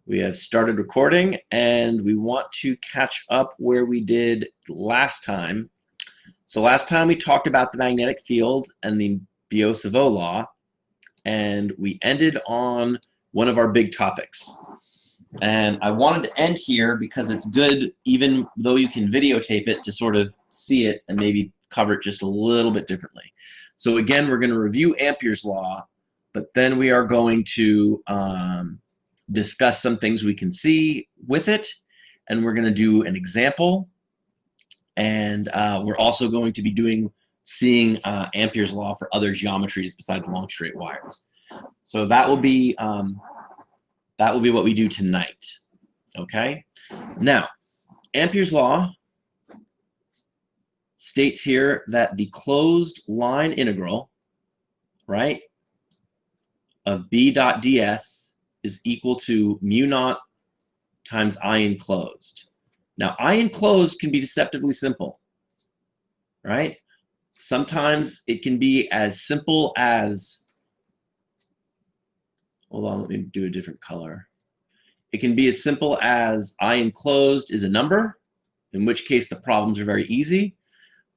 We have started recording, and we want to catch up where we did last time. So last time we talked about the magnetic field and the Biot-Savart law, and we ended on one of our big topics. And I wanted to end here because it's good, even though you can videotape it, to sort of see it and maybe cover it just a little bit differently. So again, we're going to review Ampere's law, but then we are going to discuss some things we can see with it, and we're going to do an example, and we're also going to be seeing Ampere's law for other geometries besides long straight wires. So that will be what we do tonight. Okay. Now, Ampere's law states here that the closed line integral, right, of B dot ds is equal to mu naught times I enclosed. Now, I enclosed can be deceptively simple, right? Sometimes it can be as simple as, hold on, let me do a different color. It can be as simple as I enclosed is a number, in which case the problems are very easy.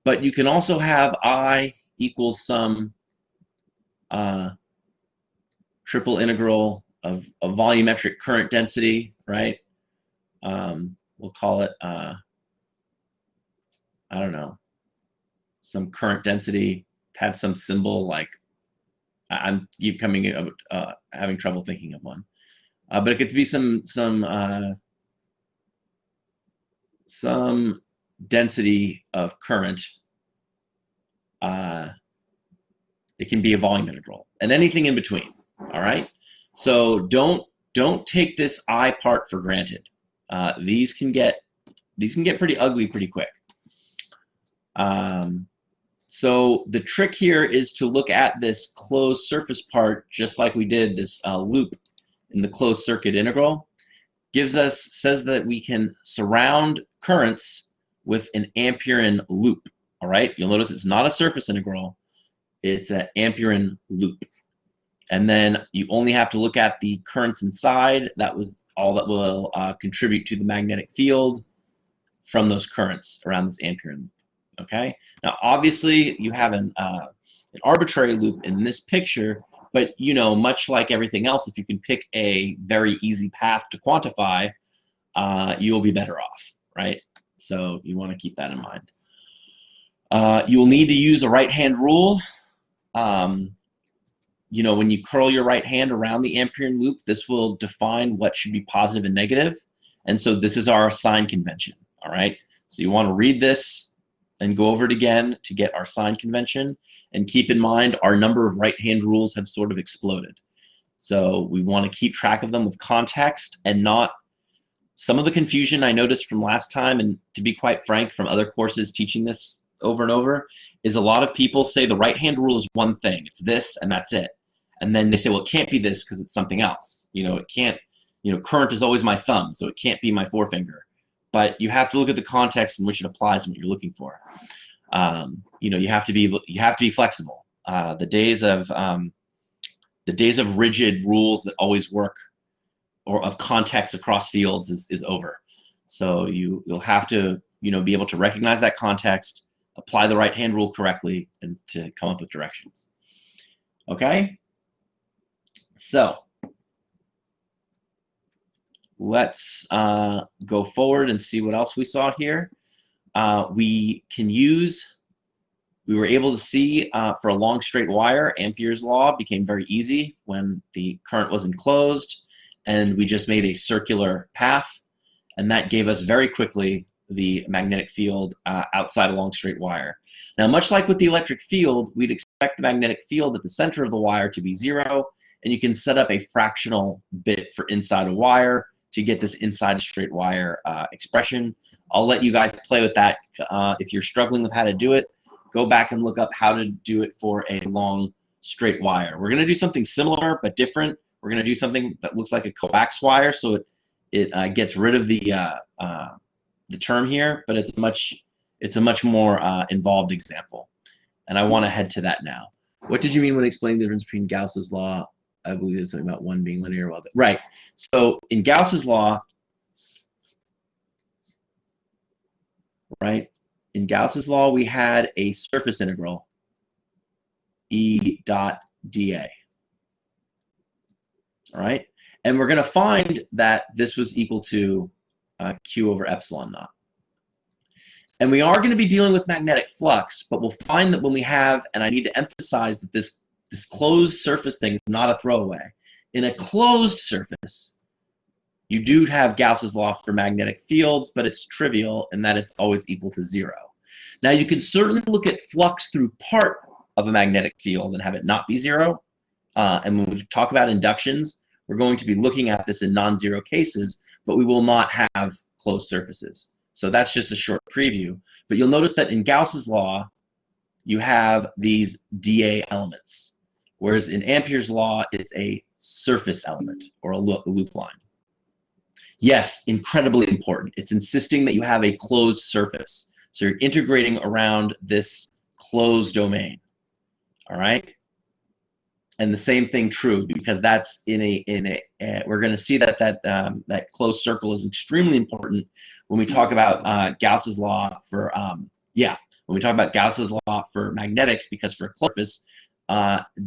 But you can also have I equals some triple integral of a volumetric current density, right? We'll call it, I don't know, some current density, have some symbol like, I'm keep having trouble thinking of one. But it could be some density of current. It can be a volume integral, and anything in between. All right. So don't take this I part for granted. These can get pretty ugly pretty quick. So the trick here is to look at this closed surface part, just like we did this loop in the closed circuit integral. Says that we can surround currents with an Amperean loop. All right. You'll notice it's not a surface integral; it's an Amperean loop. And then you only have to look at the currents inside. That was all that will contribute to the magnetic field from those currents around this Amperean loop. Okay. Now, obviously, you have an arbitrary loop in this picture, but you know, much like everything else, if you can pick a very easy path to quantify, you will be better off, right? So you want to keep that in mind. You will need to use a right-hand rule. You know, when you curl your right hand around the Amperean loop, this will define what should be positive and negative. And so this is our sign convention, all right? So you want to read this and go over it again to get our sign convention. And keep in mind, our number of right-hand rules have sort of exploded. So we want to keep track of them with context and not some of the confusion I noticed from last time, and to be quite frank, from other courses teaching this over and over, is a lot of people say the right-hand rule is one thing. It's this and that's it. And then they say, well, it can't be this because it's something else. You know, it can't, you know, current is always my thumb, so it can't be my forefinger. But you have to look at the context in which it applies and what you're looking for. You know, you have to be flexible. The days of rigid rules that always work, or of context across fields, is over. So you'll have to, you know, be able to recognize that context, apply the right-hand rule correctly, and to come up with directions. Okay. So let's go forward and see what else we saw here. We were able to see for a long straight wire, Ampere's law became very easy when the current was enclosed, and we just made a circular path, and that gave us very quickly the magnetic field outside a long straight wire. Now, much like with the electric field, we'd expect the magnetic field at the center of the wire to be 0, and you can set up a fractional bit for inside a wire to get this inside a straight wire expression. I'll let you guys play with that. If you're struggling with how to do it, go back and look up how to do it for a long straight wire. We're going to do something similar but different. We're going to do something that looks like a coax wire, so it gets rid of the term here, but it's a much more involved example. And I want to head to that now. What did you mean when explaining the difference between Gauss's law I believe it's something about 1 being linear. Well, right. So in Gauss's law, right? In Gauss's law, we had a surface integral, E dot dA. All right? And we're going to find that this was equal to Q over epsilon naught. And we are going to be dealing with magnetic flux, but we'll find that when we have, and I need to emphasize that this closed surface thing is not a throwaway. In a closed surface, you do have Gauss's law for magnetic fields, but it's trivial in that it's always equal to 0. Now, you can certainly look at flux through part of a magnetic field and have it not be 0. And when we talk about inductions, we're going to be looking at this in non-zero cases, but we will not have closed surfaces. So that's just a short preview. But you'll notice that in Gauss's law, you have these dA elements, whereas in Ampere's law, it's a surface element or a loop line. Yes, incredibly important. It's insisting that you have a closed surface. So you're integrating around this closed domain. All right? And the same thing true, because that's we're going to see that that closed circle is extremely important when we talk about Gauss's law for when we talk about Gauss's law for magnetics, because for a closed surface,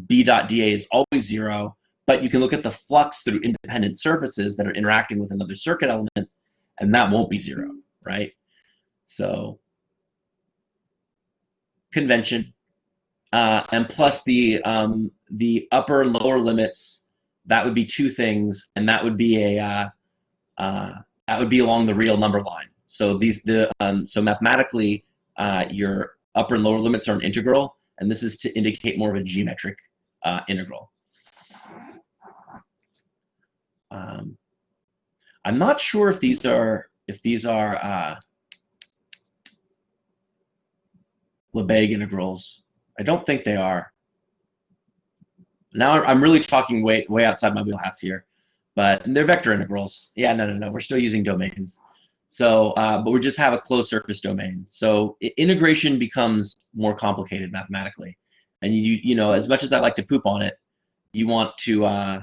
B dot dA is always 0, but you can look at the flux through independent surfaces that are interacting with another circuit element, and that won't be 0, right? So convention. And plus the upper and lower limits, that would be two things, and that would be along the real number line. So so mathematically, your upper and lower limits are an integral, and this is to indicate more of a geometric integral. I'm not sure if these are Lebesgue integrals. I don't think they are. Now I'm really talking way outside my wheelhouse here, but they're vector integrals. Yeah, no. We're still using domains. So, but we just have a closed surface domain. So integration becomes more complicated mathematically, and you know, as much as I like to poop on it, you want to.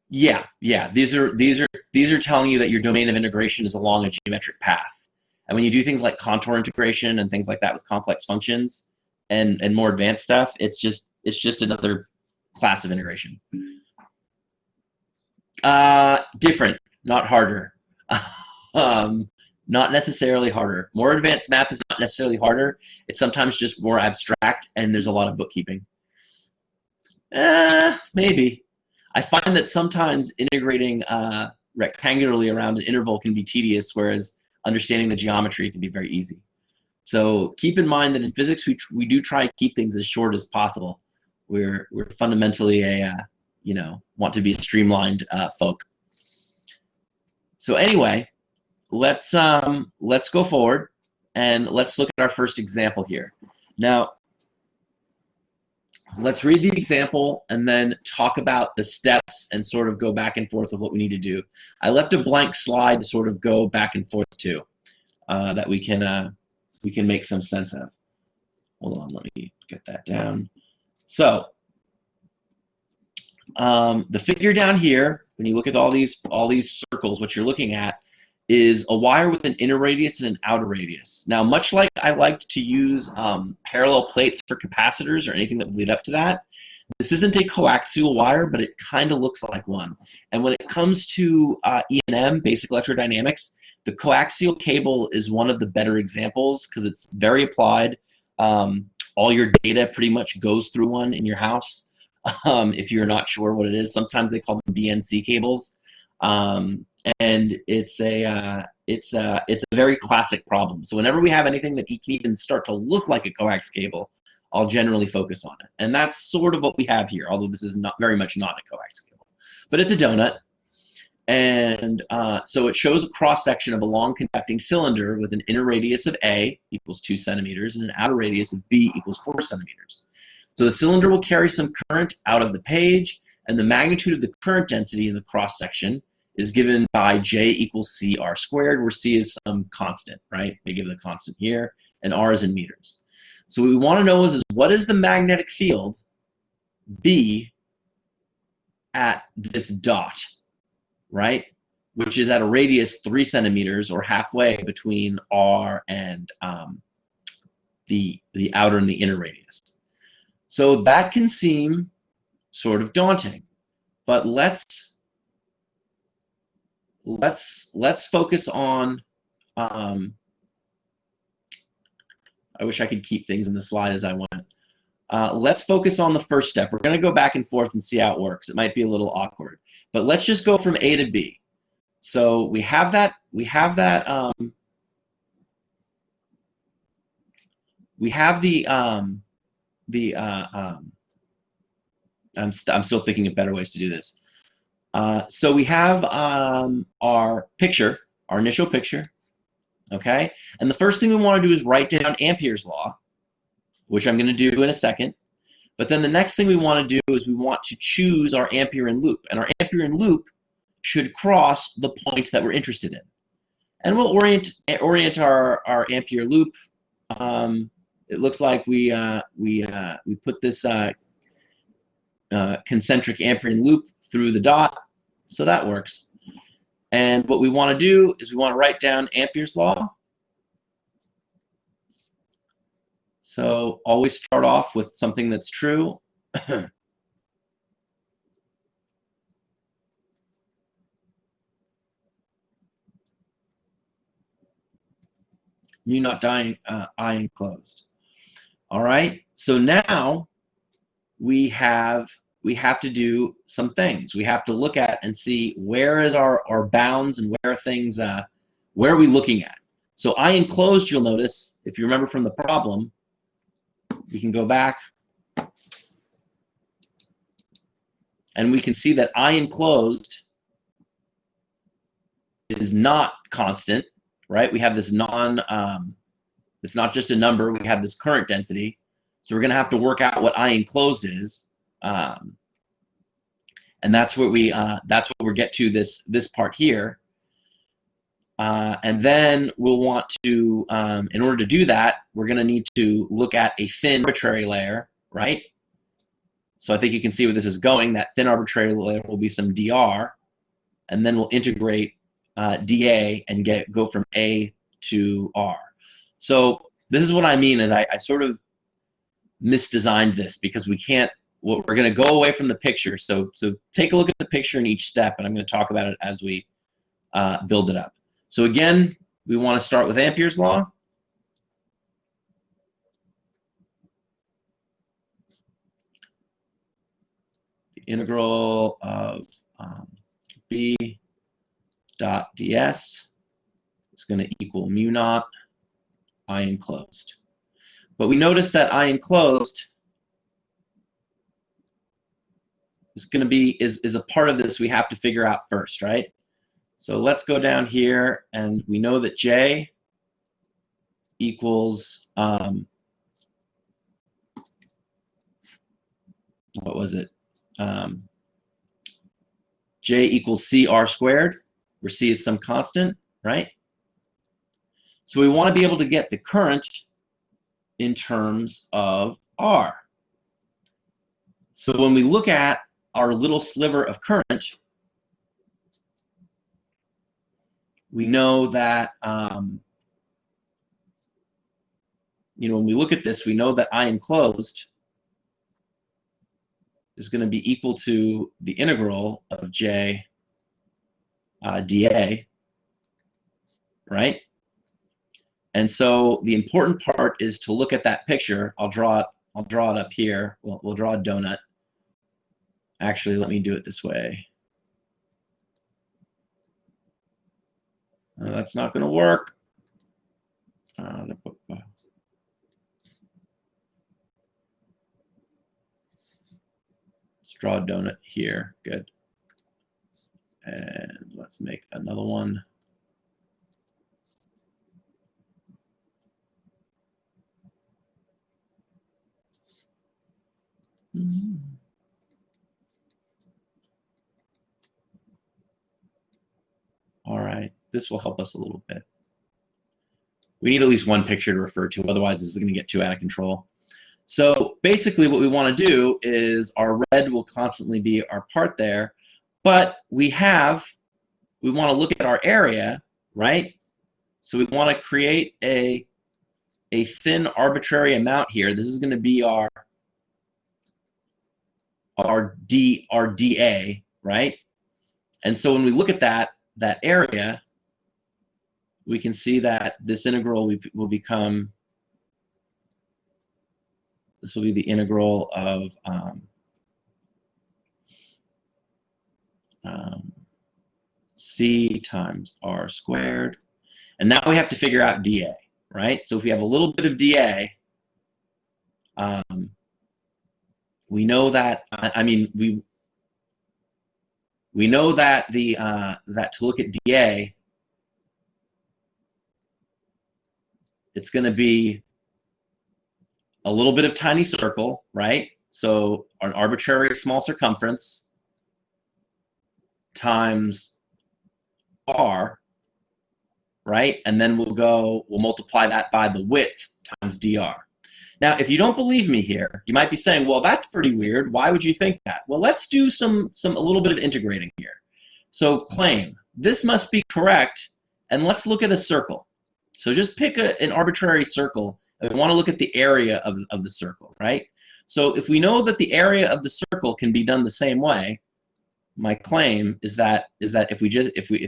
Yeah. These are telling you that your domain of integration is along a geometric path. And when you do things like contour integration and things like that with complex functions and more advanced stuff, it's just another class of integration. Different, not harder. Not necessarily harder. More advanced math is not necessarily harder. It's sometimes just more abstract, and there's a lot of bookkeeping. Maybe. I find that sometimes integrating rectangularly around an interval can be tedious, whereas understanding the geometry can be very easy. So keep in mind that in physics, we do try to keep things as short as possible. We're fundamentally want to be streamlined folk. So anyway, let's go forward and let's look at our first example here. Now, let's read the example and then talk about the steps and sort of go back and forth with what we need to do. I left a blank slide to sort of go back and forth to that we can make some sense of. Hold on, let me get that down. So the figure down here, when you look at all these circles, what you're looking at is a wire with an inner radius and an outer radius. Now, much like I like to use parallel plates for capacitors or anything that would lead up to that, this isn't a coaxial wire, but it kind of looks like one. And when it comes to E&M, basic electrodynamics, the coaxial cable is one of the better examples because it's very applied. All your data pretty much goes through one in your house. If you're not sure what it is, sometimes they call them BNC cables. And it's a very classic problem. So whenever we have anything that can even start to look like a coax cable, I'll generally focus on it. And that's sort of what we have here, although this is not very much not a coax cable. But it's a donut. And so it shows a cross-section of a long conducting cylinder with an inner radius of A equals 2 centimeters and an outer radius of B equals 4 centimeters. So the cylinder will carry some current out of the page, and the magnitude of the current density in the cross-section is given by J equals C R squared, where C is some constant, right? They give the constant here, and R is in meters. So what we want to know is what is the magnetic field be at this dot, right? Which is at a radius 3 centimeters, or halfway between R and the outer and the inner radius. So that can seem sort of daunting, but let's focus on. I wish I could keep things in the slide as I went. Let's focus on the first step. We're going to go back and forth and see how it works. It might be a little awkward, but let's just go from A to B. So we have that. I'm still thinking of better ways to do this. So we have our picture, our initial picture, okay? And the first thing we want to do is write down Ampere's law, which I'm going to do in a second. But then the next thing we want to do is we want to choose our Amperean loop. And our Amperean loop should cross the point that we're interested in. And we'll orient our Ampere loop. It looks like we put this concentric Amperean loop through the dot, so that works. And what we want to do is we want to write down Ampere's law. So always start off with something that's true. Mu naught I enclosed. All right. So now we have to do some things. We have to look at and see where is our bounds and where are things. Where are we looking at? So I enclosed. You'll notice if you remember from the problem. We can go back and we can see that I enclosed is not constant, right? We have this it's not just a number, we have this current density. So we're going to have to work out what I enclosed is. And that's where we get to this part here. And then we'll want to, in order to do that, we're going to need to look at a thin arbitrary layer, right? So I think you can see where this is going. That thin arbitrary layer will be some dr, and then we'll integrate dA and go from A to R. So this is what I mean is I sort of misdesigned this because we can't. We're going to go away from the picture. So take a look at the picture in each step, and I'm going to talk about it as we build it up. So again, we want to start with Ampere's law. The integral of B dot ds is going to equal mu naught I enclosed. But we notice that I enclosed is going to be is a part of this we have to figure out first, right? So let's go down here, and we know that J equals, what was it? J equals CR squared, where C is some constant, right? So we want to be able to get the current in terms of R. So when we look at our little sliver of current, we know that, when we look at this, we know that I enclosed is going to be equal to the integral of J dA, right? And so the important part is to look at that picture. I'll draw it up here. We'll draw a donut. Actually, let me do it this way. That's not going to work. Let's draw a donut here. Good. And let's make another one. All right, this will help us a little bit. We need at least one picture to refer to, otherwise this is going to get too out of control. So basically what we want to do is our red will constantly be our part there, but we want to look at our area, right? So we want to create a thin arbitrary amount here. This is going to be our dA, right? And so when we look at that area, we can see that this integral will become, this will be the integral of c times r squared. And now we have to figure out dA, right? So if we have a little bit of dA, we know that, we know that that to look at dA, it's going to be a little bit of tiny circle, right? So an arbitrary small circumference times r, right? And then we'll multiply that by the width times dr. Now, if you don't believe me here, you might be saying, well, that's pretty weird. Why would you think that? Well, let's do a little bit of integrating here. So claim, this must be correct, and let's look at a circle. So just pick an arbitrary circle, and we want to look at the area of the circle, right? So if we know that the area of the circle can be done the same way, my claim is that if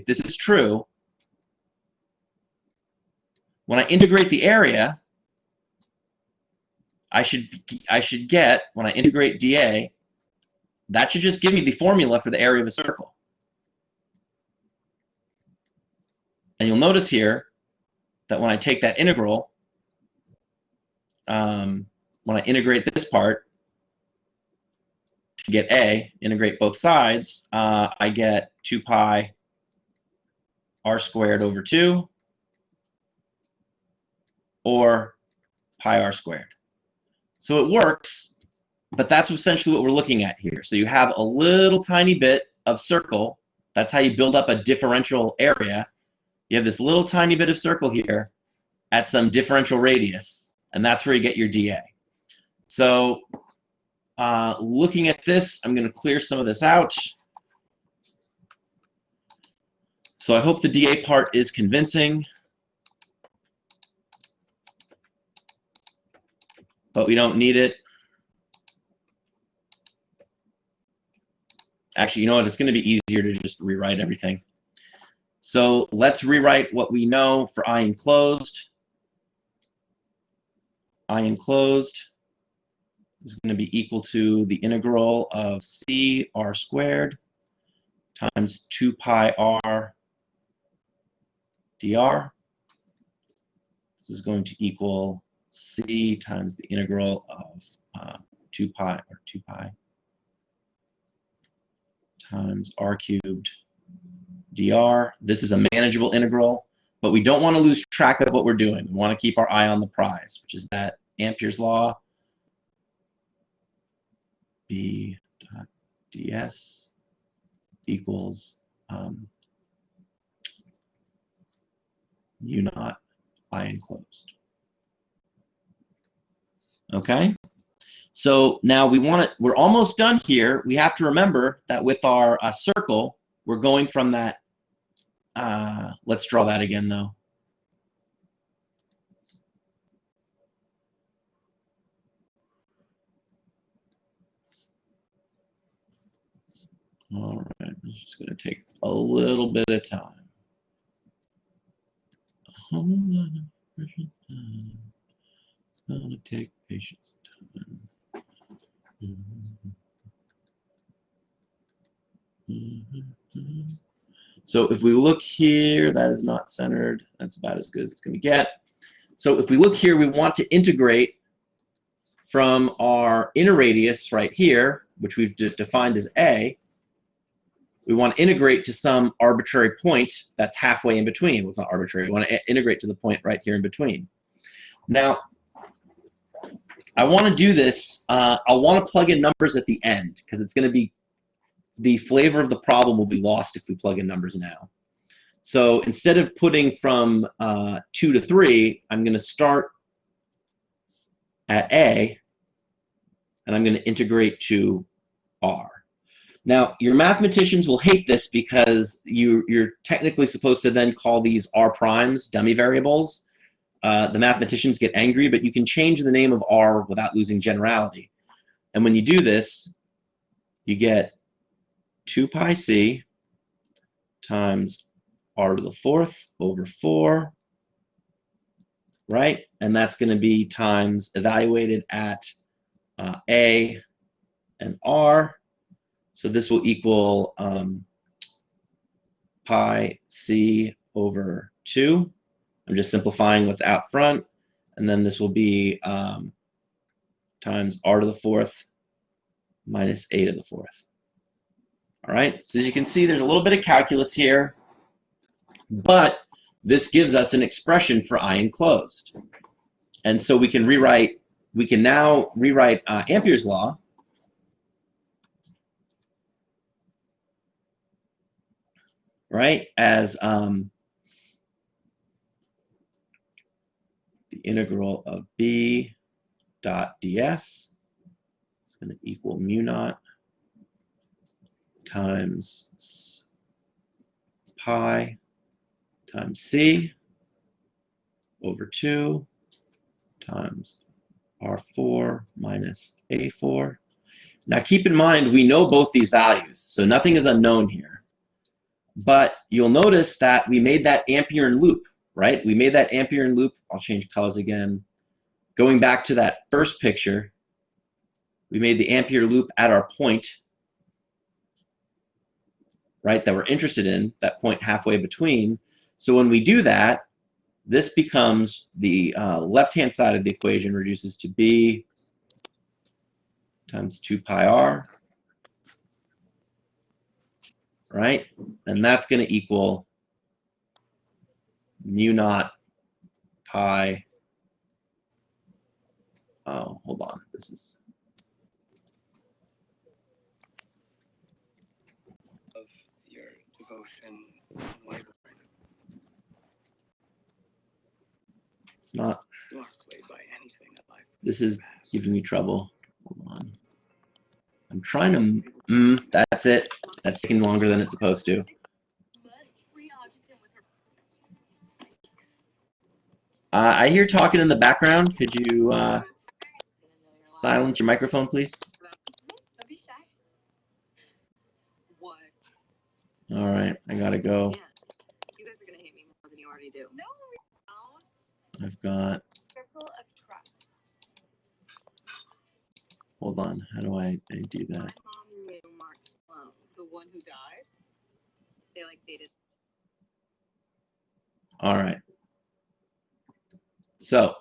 this is true, when I integrate the area, I should get, when I integrate dA, that should just give me the formula for the area of a circle. And you'll notice here that when I take that integral, when I integrate this part to get A, integrate both sides, I get 2 pi r squared over 2, or pi r squared. So it works, but that's essentially what we're looking at here. So you have a little tiny bit of circle. That's how you build up a differential area. You have this little tiny bit of circle here at some differential radius, and that's where you get your dA. So looking at this, I'm going to clear some of this out. So I hope the dA part is convincing. But we don't need it. Actually, you know what? It's going to be easier to just rewrite everything. So let's rewrite what we know for I enclosed. I enclosed is going to be equal to the integral of c r squared times 2 pi r dr. This is going to equal c times the integral of 2 pi times r cubed dr. This is a manageable integral, but we don't want to lose track of what we're doing. We want to keep our eye on the prize, which is that Ampere's law, b dot ds equals u naught I enclosed. Okay, so now we're almost done here. We have to remember that with our circle, we're going from that, let's draw that again though. All right, it's just going to take a little bit of time. A whole lot of precious time. It's going to take patience time. So if we look here, that is not centered. That's about as good as it's going to get. So if we look here, we want to integrate from our inner radius right here, which we've defined as A. We want to integrate to some arbitrary point that's halfway in between. Well, it's not arbitrary. We want to integrate to the point right here in between. Now, I want to do this. I want to plug in numbers at the end because it's going to be, the flavor of the problem will be lost if we plug in numbers now. So instead of putting from 2 to 3, I'm going to start at A, and I'm going to integrate to R. Now, your mathematicians will hate this because you're technically supposed to then call these R primes, dummy variables. The mathematicians get angry, but you can change the name of R without losing generality. And when you do this, you get 2 pi c times r to the 4th over 4, right? And that's going to be times evaluated at A and R. So this will equal pi c over 2. I'm just simplifying what's out front. And then this will be times r to the 4th minus a to the 4th. All right, so as you can see, there's a little bit of calculus here, but this gives us an expression for I enclosed. And so we can now rewrite Ampere's law right, as the integral of b dot ds is going to equal mu naught times pi times c over 2 times r4 minus a4. Now keep in mind, we know both these values, so nothing is unknown here. But you'll notice that we made that Amperean loop, right? We made that Amperean loop. I'll change colors again. Going back to that first picture, we made the Ampere loop at our point, right, that we're interested in, that point halfway between. So when we do that, this becomes the left-hand side of the equation reduces to b times 2 pi r, right? And that's going to equal mu naught pi. Oh, hold on. This is of your devotion. it's not. You are swayed by anything that life. This is giving me trouble. Hold on. I'm trying to. That's it. That's taking longer than it's supposed to. I hear talking in the background. Could you silence your microphone, please? All right, I gotta go. You guys are gonna hate me more than you already do. No, we don't. I've got. Circle of trust. Hold on. How do I do that? My mom knew Mark Sloan, the one who died. They like dated. All right. So,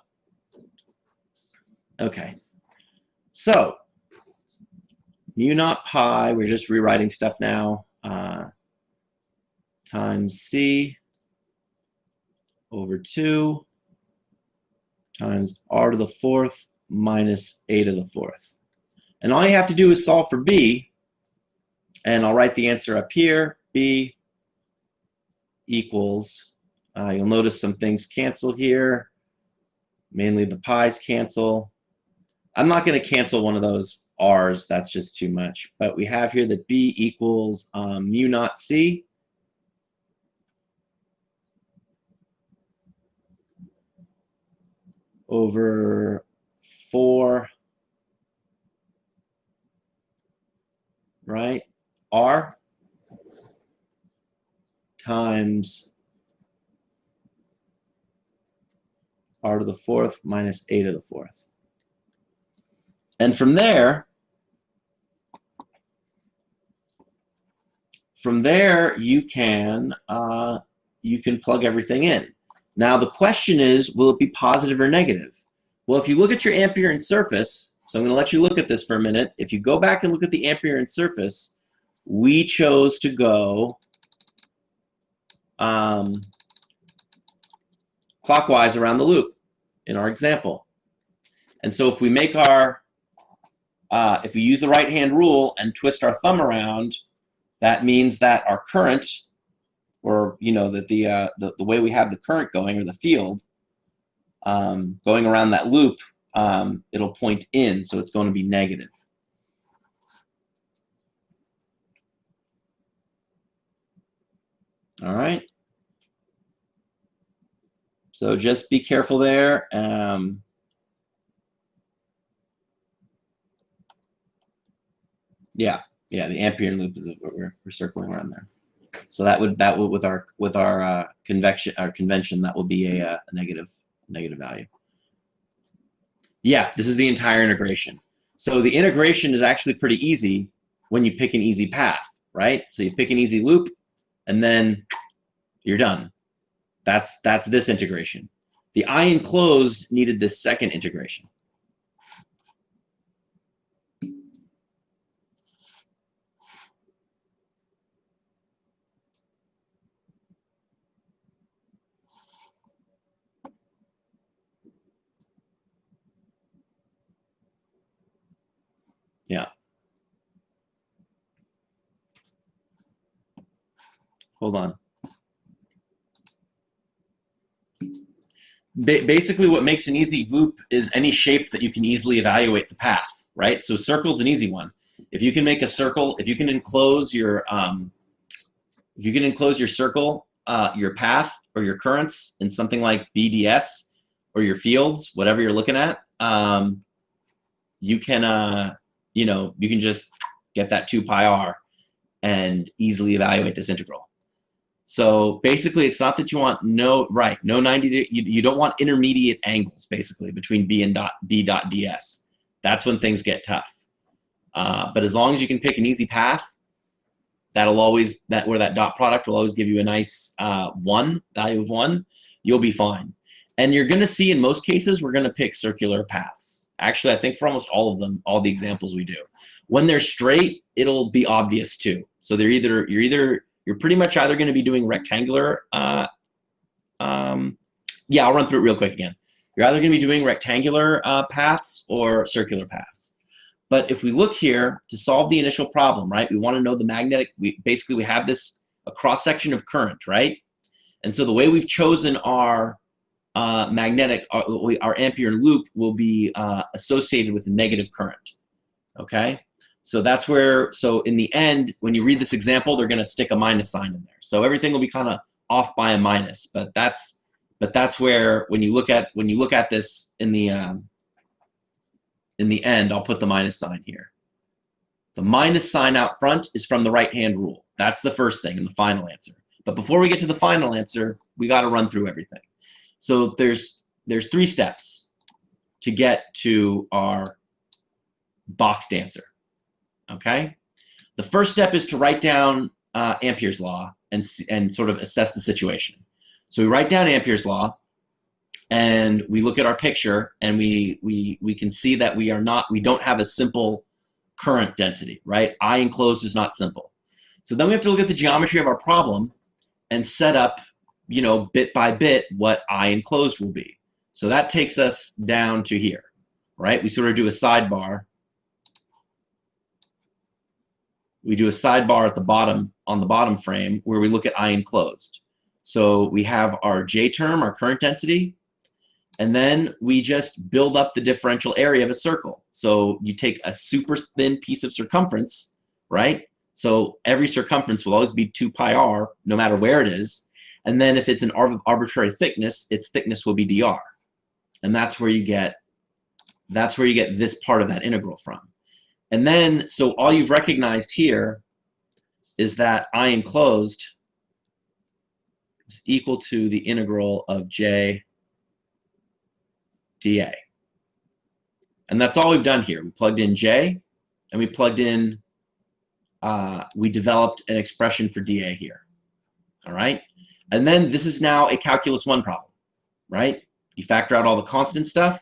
okay. So, mu naught pi, we're just rewriting stuff now, times c over 2 times r to the 4th minus a to the 4th. And all you have to do is solve for b, and I'll write the answer up here. B equals, you'll notice some things cancel here. Mainly the pi's cancel. I'm not going to cancel one of those r's, that's just too much. But we have here that b equals mu naught c over 4, right, r times r to the 4th minus a to the 4th. And from there you can plug everything in. Now the question is, will it be positive or negative? Well, if you look at your Amperean surface, so I'm going to let you look at this for a minute. If you go back and look at the Amperean surface, we chose to go clockwise around the loop in our example. And so if we make our, if we use the right-hand rule and twist our thumb around, that means that our current, or that the way we have the current going, or the field going around that loop, it'll point in, so it's going to be negative. All right. So just be careful there. Yeah, the Ampere loop is what we're circling around there. So that would with our convention that will be a negative value. Yeah, this is the entire integration. So the integration is actually pretty easy when you pick an easy path, right? So you pick an easy loop, and then you're done. That's this integration. The I enclosed needed this second integration. Yeah. Hold on. Basically, what makes an easy loop is any shape that you can easily evaluate the path, right? So circle's an easy one. If you can make a circle, if you can enclose your circle, your path or your currents in something like BDS or your fields, whatever you're looking at, you can you can just get that 2 pi r and easily evaluate this integral. So basically, it's not that you want no 90. You don't want intermediate angles basically between b and ds. That's when things get tough. But as long as you can pick an easy path, that'll always where that dot product will always give you a nice value of 1. You'll be fine. And you're going to see in most cases we're going to pick circular paths. Actually, I think for almost all of them, all the examples we do, when they're straight, it'll be obvious too. So you're pretty much either going to be doing rectangular. Yeah, I'll run through it real quick again. You're either going to be doing rectangular paths or circular paths. But if we look here to solve the initial problem, right, we want to know the magnetic. We have this a cross section of current, right? And so the way we've chosen our magnetic, our Ampere loop will be associated with a negative current. Okay. So that's where, so in the end, when you read this example, they're going to stick a minus sign in there. So everything will be kind of off by a minus, but that's where when you look at this in the end, I'll put the minus sign here. The minus sign out front is from the right-hand rule. That's the first thing in the final answer. But before we get to the final answer, we got to run through everything. So there's 3 steps to get to our boxed answer. Okay, the first step is to write down Ampere's law and sort of assess the situation. So we write down Ampere's law, and we look at our picture, and we can see that we don't have a simple current density, right? I enclosed is not simple. So then we have to look at the geometry of our problem and set up, bit by bit what I enclosed will be. So that takes us down to here, right? We sort of do a sidebar. We do a sidebar at the bottom, on the bottom frame, where we look at I enclosed. So we have our J term, our current density, and then we just build up the differential area of a circle. So you take a super thin piece of circumference, right? So every circumference will always be 2 pi r, no matter where it is. And then if it's an arbitrary thickness, its thickness will be dr. And that's where you get this part of that integral from. And then, so all you've recognized here is that I enclosed is equal to the integral of J dA. And that's all we've done here. We plugged in J, and we plugged in, we developed an expression for dA here. All right? And then this is now a calculus 1 problem, right? You factor out all the constant stuff,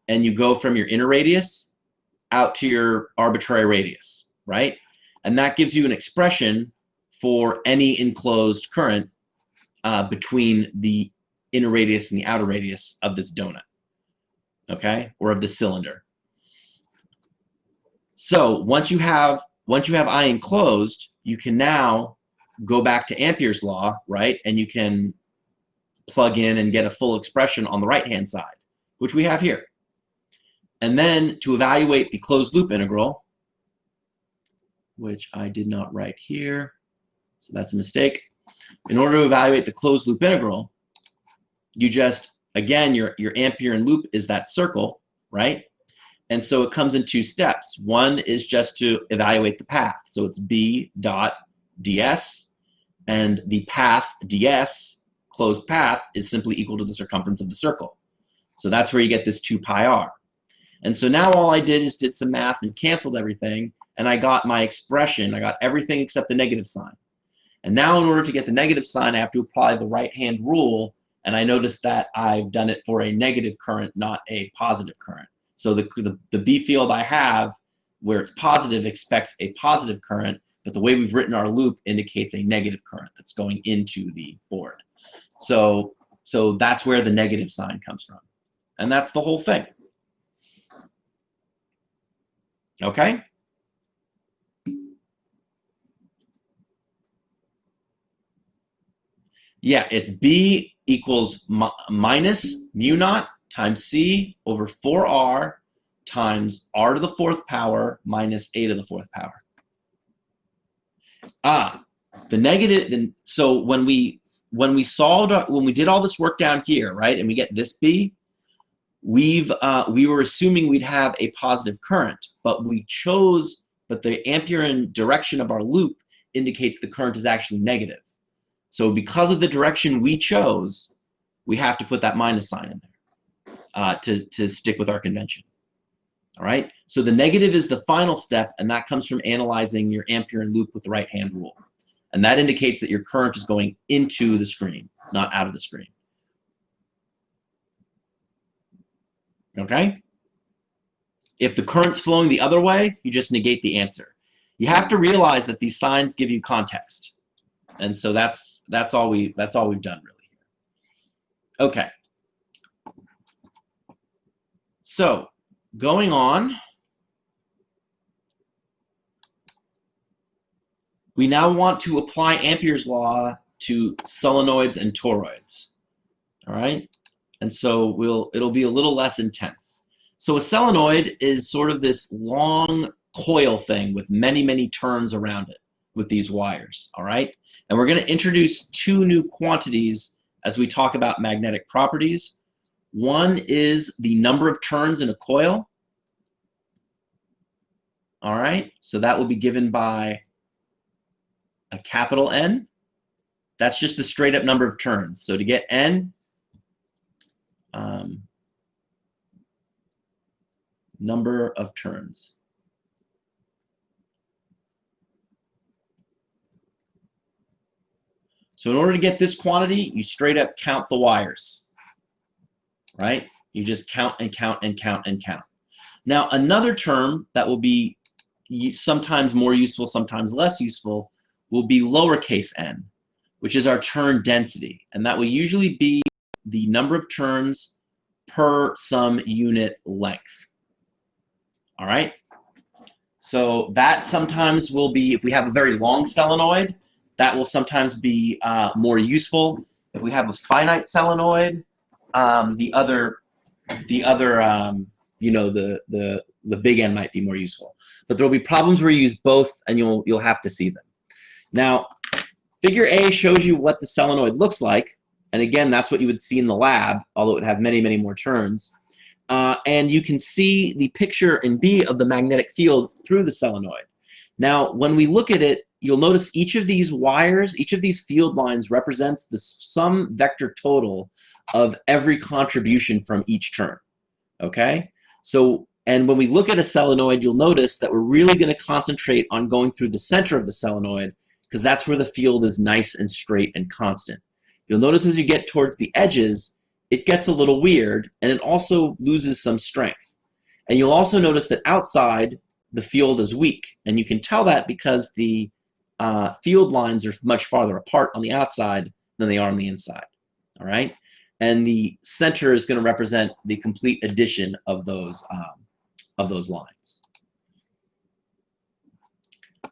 and you go from your inner radius out to your arbitrary radius, right? And that gives you an expression for any enclosed current between the inner radius and the outer radius of this donut, okay, or of the cylinder. So once you have I enclosed, you can now go back to Ampere's law, right? And you can plug in and get a full expression on the right-hand side, which we have here. And then to evaluate the closed loop integral, which I did not write here, so that's a mistake. In order to evaluate the closed loop integral, you just, again, your ampere in loop is that circle, right? And so it comes in two steps. One is just to evaluate the path. So it's b dot ds, and the path ds, closed path, is simply equal to the circumference of the circle. So that's where you get this 2 pi r. And so now all I did is did some math and canceled everything, and I got my expression. I got everything except the negative sign. And now in order to get the negative sign, I have to apply the right-hand rule, and I noticed that I've done it for a negative current, not a positive current. So the B field I have, where it's positive, expects a positive current, but the way we've written our loop indicates a negative current that's going into the board. So that's where the negative sign comes from. And that's the whole thing. Okay? Yeah, it's B equals minus mu naught times C over 4R times R to the 4th power minus A to the 4th power. The negative, so when we did all this work down here, right, and we get this B, we were assuming we'd have a positive current, but the ampere in direction of our loop indicates the current is actually negative. So because of the direction we chose, we have to put that minus sign in there to stick with our convention. All right, so the negative is the final step, and that comes from analyzing your ampere in loop with the right-hand rule. And that indicates that your current is going into the screen, not out of the screen. Okay? If the current's flowing the other way, you just negate the answer. You have to realize that these signs give you context. And so that's all we've done really here. Okay. So going on, we now want to apply Ampere's law to solenoids and toroids. All right? And so it'll be a little less intense. So a solenoid is sort of this long coil thing with many, many turns around it with these wires. All right? And we're going to introduce two new quantities as we talk about magnetic properties. One is the number of turns in a coil. All right, so that will be given by a capital N. That's just the straight up number of turns. So to get N, number of turns. So in order to get this quantity, you straight up count the wires, right? You just count and count and count and count. Now another term that will be sometimes more useful, sometimes less useful, will be lowercase n, which is our turn density. And that will usually be the number of turns per some unit length. All right? So that sometimes will be, if we have a very long solenoid, that will sometimes be more useful. If we have a finite solenoid, the big N might be more useful. But there will be problems where you use both, and you'll have to see them. Now, figure A shows you what the solenoid looks like, and again, that's what you would see in the lab, although it would have many, many more turns. And you can see the picture in B of the magnetic field through the solenoid. Now, when we look at it, you'll notice each of these wires, each of these field lines represents the sum vector total of every contribution from each turn. Okay? So, and when we look at a solenoid, you'll notice that we're really going to concentrate on going through the center of the solenoid because that's where the field is nice and straight and constant. You'll notice as you get towards the edges, it gets a little weird, and it also loses some strength. And you'll also notice that outside, the field is weak, and you can tell that because the field lines are much farther apart on the outside than they are on the inside. All right? And the center is going to represent the complete addition of those lines.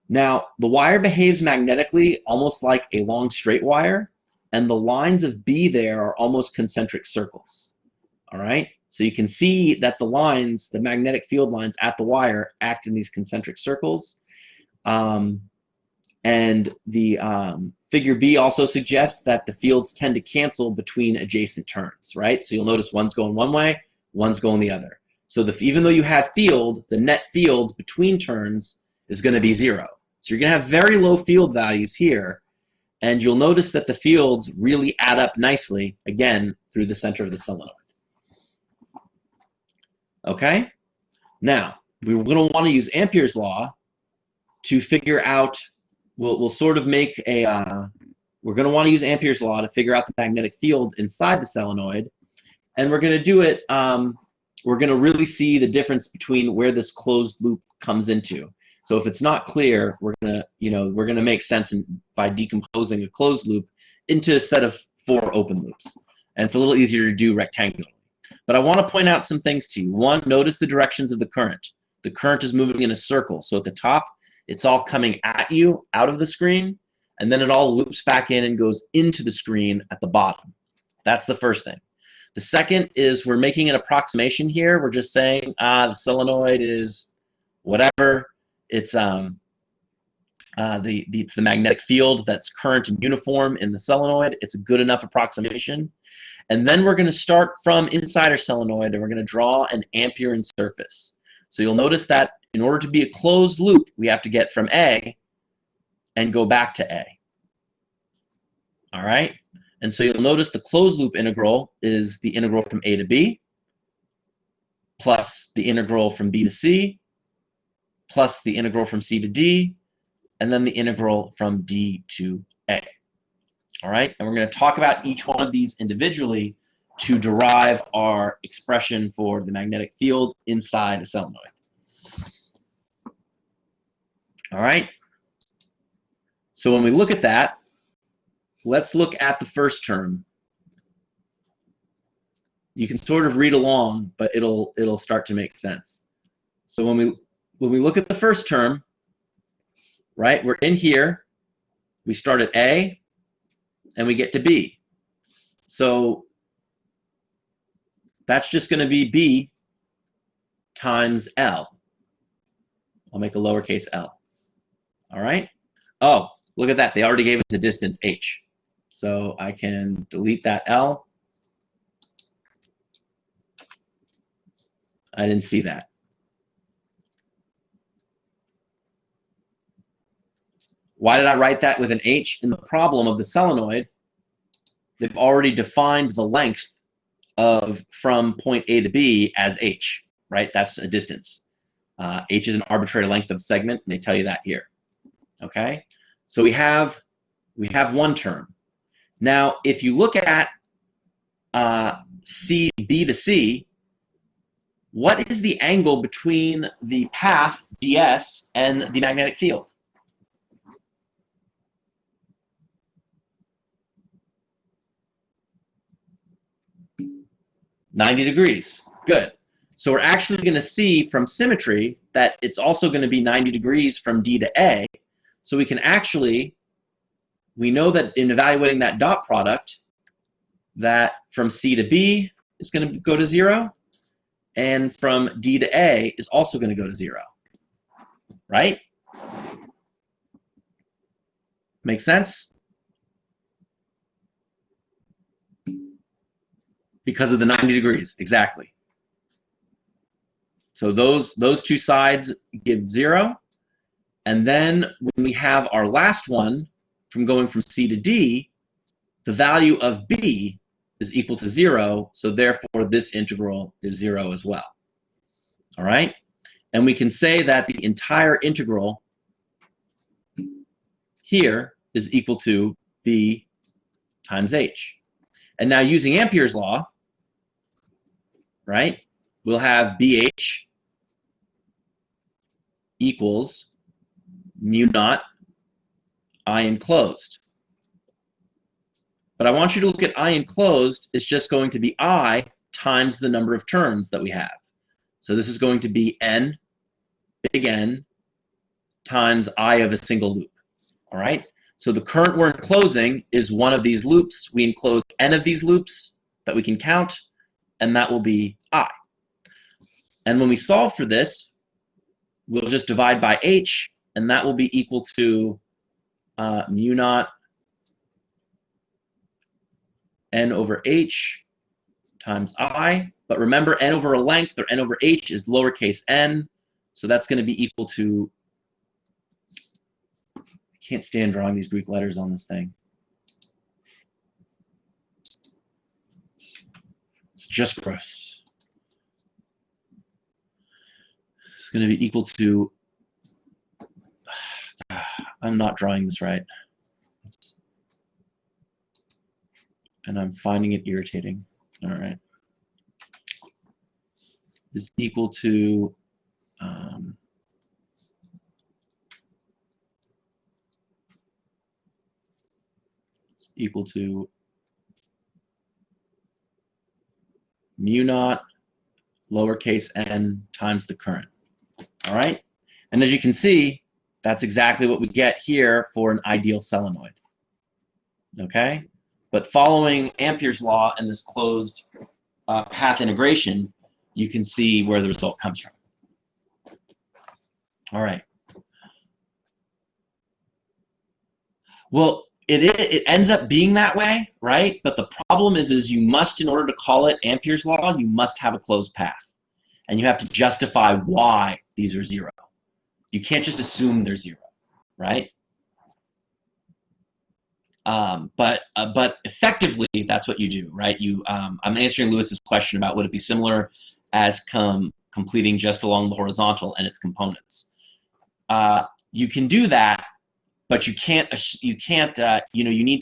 Now, the wire behaves magnetically almost like a long straight wire, and the lines of B there are almost concentric circles. All right? So you can see that the lines, the magnetic field lines at the wire, act in these concentric circles. And the figure B also suggests that the fields tend to cancel between adjacent turns, right? So you'll notice one's going one way, one's going the other. So even though you have field, the net field between turns is going to be 0. So you're going to have very low field values here, and you'll notice that the fields really add up nicely, again, through the center of the solenoid. Okay? Now, we're going to want to use Ampere's law to figure out, we'll sort of make a, we're going to want to use Ampere's law to figure out the magnetic field inside the solenoid, and we're going to do it, we're going to really see the difference between where this closed loop comes into. So if it's not clear, we're going to make sense by decomposing a closed loop into a set of 4 open loops. And it's a little easier to do rectangularly. But I want to point out some things to you. One, notice the directions of the current. The current is moving in a circle. So at the top, it's all coming at you out of the screen, and then it all loops back in and goes into the screen at the bottom. That's the first thing. The second is we're making an approximation here. We're just saying, the solenoid is whatever. It's the magnetic field that's current and uniform in the solenoid. It's a good enough approximation. And then we're going to start from inside our solenoid, and we're going to draw an Ampere surface. So you'll notice that in order to be a closed loop, we have to get from A and go back to A. All right? And so you'll notice the closed loop integral is the integral from A to B plus the integral from B to C plus the integral from C to D, and then the integral from D to A. All right? And we're going to talk about each one of these individually to derive our expression for the magnetic field inside a solenoid. All right? So when we look at that, let's look at the first term. You can sort of read along, but it'll start to make sense. So when we look at the first term, right, we're in here, we start at A, and we get to B. So that's just going to be B times L. I'll make a lowercase l. All right? Oh, look at that. They already gave us a distance, h. So I can delete that L. I didn't see that. Why did I write that with an H? In the problem of the solenoid, they've already defined the length from point A to B as H, right? That's a distance. H is an arbitrary length of segment, and they tell you that here. Okay? So we have one term. Now, if you look at B to C, what is the angle between the path, ds, and the magnetic field? (90 degrees). Good. So we're actually going to see from symmetry that it's also going to be 90 degrees from D to A. So we can actually, we know that in evaluating that dot product, that from C to B is going to go to 0, and from D to A is also going to go to 0. Right? Make sense? Because of the 90 degrees, exactly. So those two sides give 0. And then when we have our last one, from going from C to D, the value of B is equal to 0, so therefore this integral is 0 as well. All right? And we can say that the entire integral here is equal to B times H. And now using Ampere's law, right, we'll have BH equals mu naught I enclosed. But I want you to look at I enclosed is just going to be I times the number of terms that we have. So this is going to be N, big N, times I of a single loop. All right? So the current we're enclosing is one of these loops. We enclose N of these loops that we can count. and that will be I. And when we solve for this, we'll just divide by h, and that will be equal to mu naught n over h times I. But remember, n over a length, or n over h, is lowercase n, so that's going to be equal to, I can't stand drawing these Greek letters on this thing. It's just gross. It's going to be equal to, I'm not drawing this right, and I'm finding it irritating. All right. Is equal to mu naught lowercase n times the current. All right? And as you can see, that's exactly what we get here for an ideal solenoid. Okay? But following Ampere's law and this closed path integration, you can see where the result comes from. All right. Well, it ends up being that way, right? But the problem is you must, in order to call it Ampere's law, you must have a closed path. And you have to justify why these are zero. You can't just assume they're zero, right? But effectively, that's what you do, right? I'm answering Lewis's question about would it be similar as completing just along the horizontal and its components. You can do that, but you can't. You need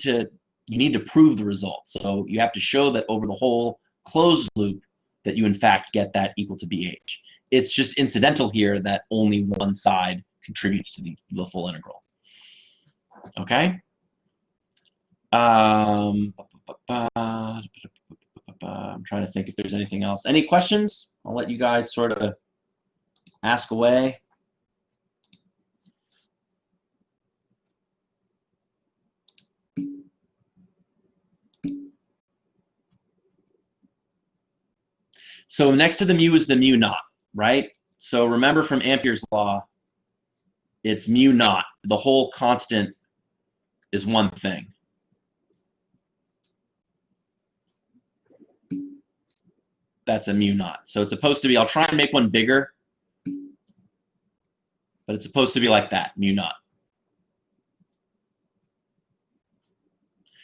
to prove the result. So you have to show that over the whole closed loop that you in fact get that equal to BH. It's just incidental here that only one side contributes to the full integral. Okay. I'm trying to think if there's anything else. Any questions? I'll let you guys sort of ask away. So next to the mu is the mu naught, right? So remember from Ampere's law, it's mu naught. The whole constant is one thing. That's a mu naught. So it's supposed to be, I'll try and make one bigger, but it's supposed to be like that, mu naught.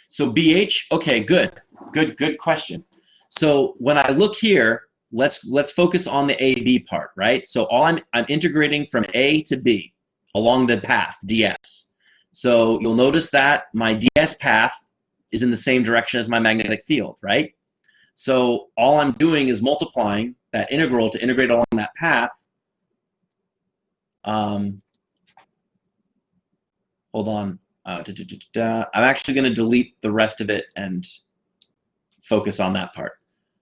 So BH, okay, good question. So when I look here, let's focus on the AB part, right? So I'm integrating from A to B along the path, ds. So you'll notice that my ds path is in the same direction as my magnetic field, right? So all I'm doing is multiplying that integral to integrate along that path. Hold on. I'm actually going to delete the rest of it and focus on that part.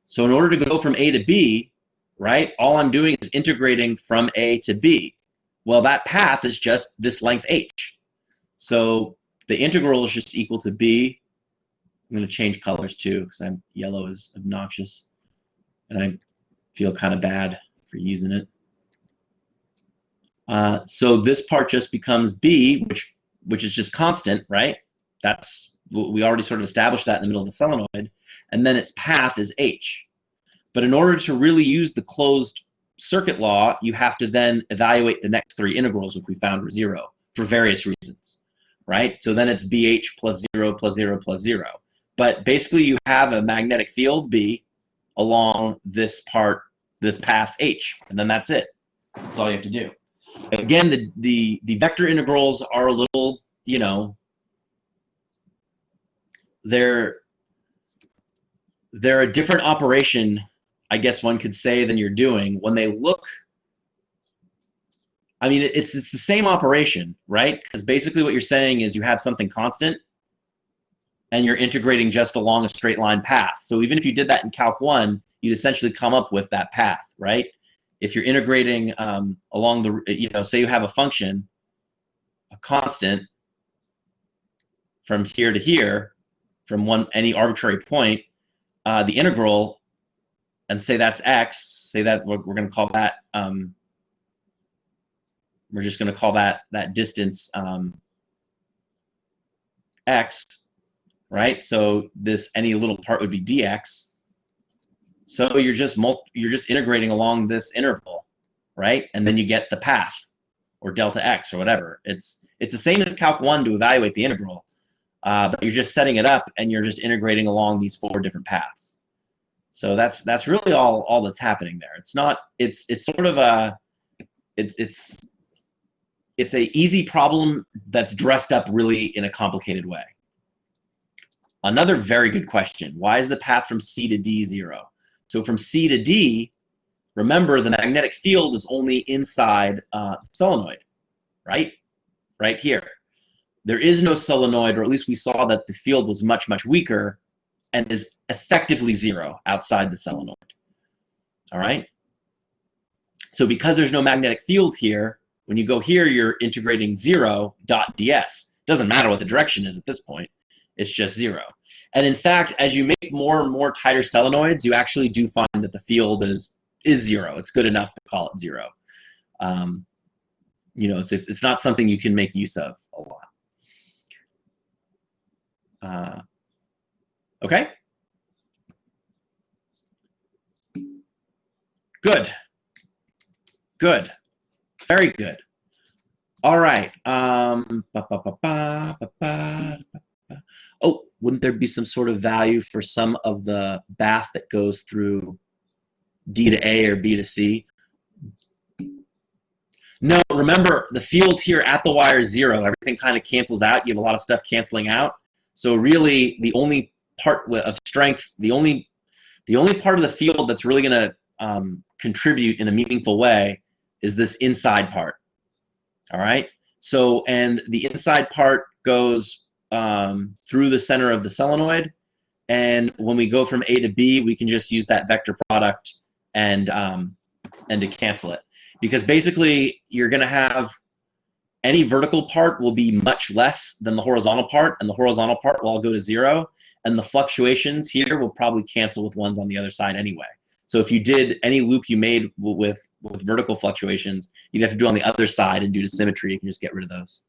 So in order to go from A to B, right, all I'm doing is integrating from A to B. Well, that path is just this length h. So the integral is just equal to b. I'm going to change colors too because yellow is obnoxious, and I feel kind of bad for using it. So this part just becomes b, which is just constant, right? We already sort of established that in the middle of the solenoid, and then its path is h. But in order to really use the closed circuit law, you have to then evaluate the next three integrals, which we found were zero for various reasons, right? So then it's BH plus 0 plus 0 plus 0. But basically you have a magnetic field B along this part, this path H, and then that's it. That's all you have to do. Again, the vector integrals are a little, you know, they're a different operation, I guess one could say, than you're doing. When they look, I mean, it's the same operation, right? Because basically what you're saying is you have something constant and you're integrating just along a straight line path. So even if you did that in Calc 1, you'd essentially come up with that path, right? If you're integrating along the, you know, say you have a function, a constant from here to here, from any arbitrary point, the integral and say that's x, say that we're going to call that, we're just going to call that distance x, right? So this any little part would be dx. So you're just integrating along this interval, right? And then you get the path, or delta x, or whatever. It's the same as Calc 1 to evaluate the integral, but you're just setting it up and you're just integrating along these 4 different paths. So that's really all that's happening there. It's not. It's sort of a it's a easy problem that's dressed up really in a complicated way. Another very good question: why is the path from C to D 0? So from C to D, remember the magnetic field is only inside the solenoid, right? Right here. There is no solenoid, or at least we saw that the field was much, much weaker and is effectively 0 outside the solenoid. All right? So because there's no magnetic field here, when you go here, you're integrating 0 dot ds. Doesn't matter what the direction is at this point. It's just 0. And in fact, as you make more and more tighter solenoids, you actually do find that the field is 0. It's good enough to call it 0. You know, it's not something you can make use of a lot. Okay? Good. Good. Very good. All right. Oh, wouldn't there be some sort of value for some of the bath that goes through D to A or B to C? No, remember the field here at the wire is 0. Everything kind of cancels out. You have a lot of stuff canceling out. So really, the only part of strength, the only part of the field that's really going to contribute in a meaningful way is this inside part. All right. So, and the inside part goes through the center of the solenoid, and when we go from A to B, we can just use that vector product and to cancel it, because basically you're going to have any vertical part will be much less than the horizontal part, and the horizontal part will all go to 0, and the fluctuations here will probably cancel with ones on the other side anyway. So if you did any loop you made with vertical fluctuations, you'd have to do it on the other side, and due to symmetry, you can just get rid of those.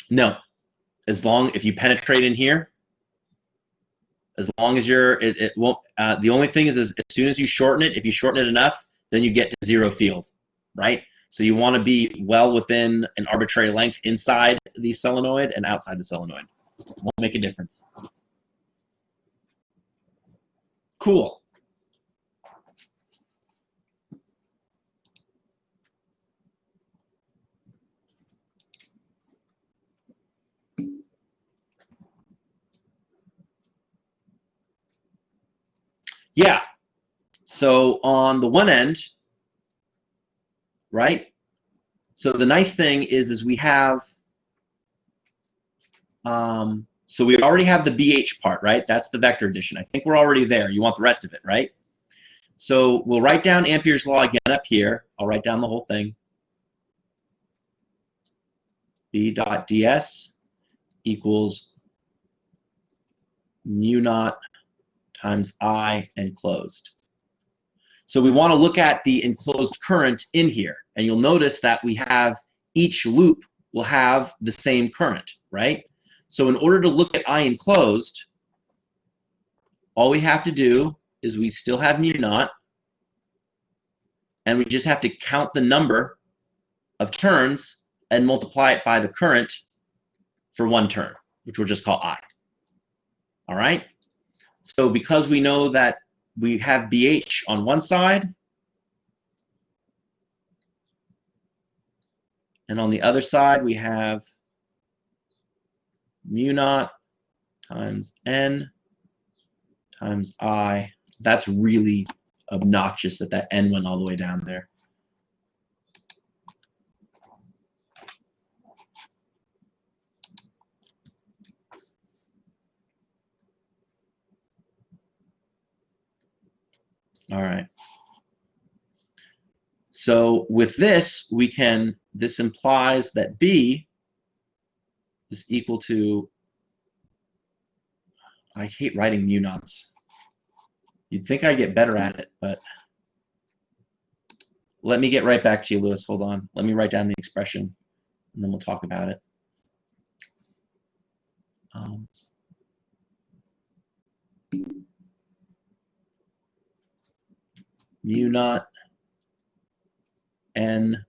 No, if you penetrate in here, as long as it won't. The only thing is as soon as you shorten it, if you shorten it enough, then you get to 0 field, right? So you want to be well within an arbitrary length inside the solenoid and outside the solenoid. Won't make a difference. Cool. Yeah. So on the one end, right? So the nice thing is we have, so we already have the BH part, right? That's the vector addition. I think we're already there. You want the rest of it, right? So we'll write down Ampere's law again up here. I'll write down the whole thing. B dot ds equals mu naught times I enclosed. So we want to look at the enclosed current in here, and you'll notice that we have each loop will have the same current, right? So in order to look at I enclosed, all we have to do is we still have mu naught, and we just have to count the number of turns and multiply it by the current for one turn, which we'll just call I. All right? So because we know that we have BH on one side, and on the other side we have mu naught times N times I. That's really obnoxious that that N went all the way down there. All right. So with this, this implies that B is equal to, I hate writing mu naughts. You'd think I'd get better at it, but let me get right back to you, Lewis. Hold on. Let me write down the expression, and then we'll talk about it. Mu naught n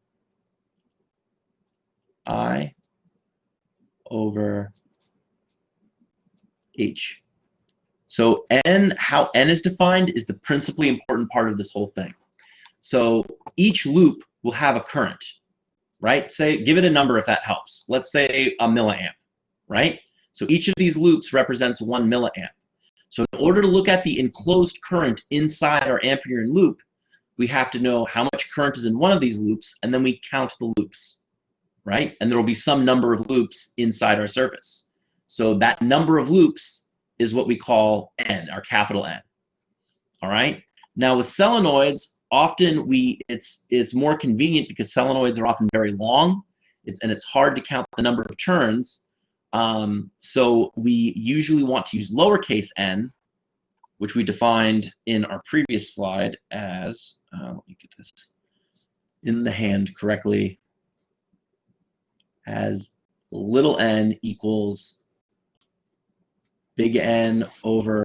I over h. So n, how n is defined is the principally important part of this whole thing. So each loop will have a current, right? Say, give it a number if that helps. Let's say a milliamp, right? So each of these loops represents 1 milliamp. So in order to look at the enclosed current inside our Ampere loop, we have to know how much current is in one of these loops, and then we count the loops, right? And there will be some number of loops inside our surface. So that number of loops is what we call n, our capital N. All right. Now with solenoids, often it's more convenient because solenoids are often very long, and it's hard to count the number of turns. So we usually want to use lowercase n, which we defined in our previous slide as, let me get this in the hand correctly, as little n equals big N over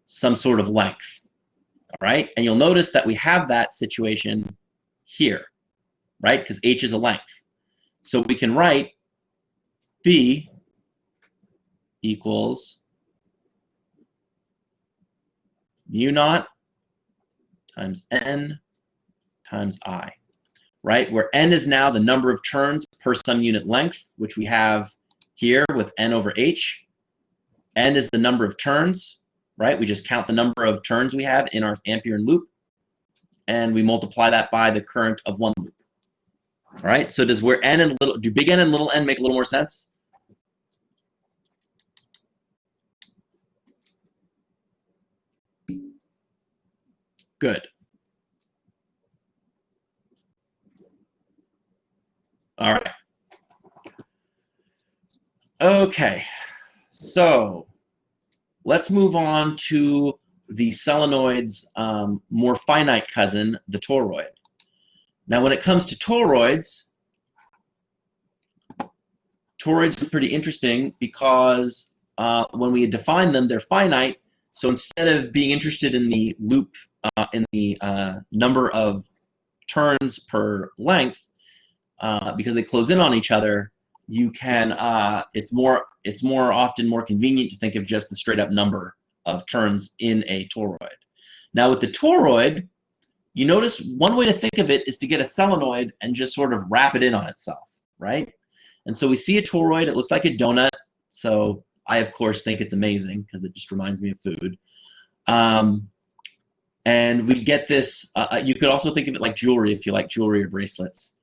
some sort of length. All right, and you'll notice that we have that situation here, right? Because h is a length. So we can write B equals mu naught times n times I, right? Where n is now the number of turns per some unit length, which we have here with n over h. N is the number of turns, right? We just count the number of turns we have in our Ampere loop, and we multiply that by the current of one loop. All right, so do big N and little n make a little more sense? Good. All right. Okay, so let's move on to the solenoid's more finite cousin, the toroid. Now, when it comes to toroids are pretty interesting because when we define them, they're finite. So instead of being interested in the loop, in the number of turns per length, because they close in on each other, you can. It's more often more convenient to think of just the straight up number of turns in a toroid. Now with the toroid, you notice one way to think of it is to get a solenoid and just sort of wrap it in on itself, right? And so we see a toroid, it looks like a donut, so I of course think it's amazing because it just reminds me of food. And we get this, you could also think of it like jewelry if you like jewelry or bracelets.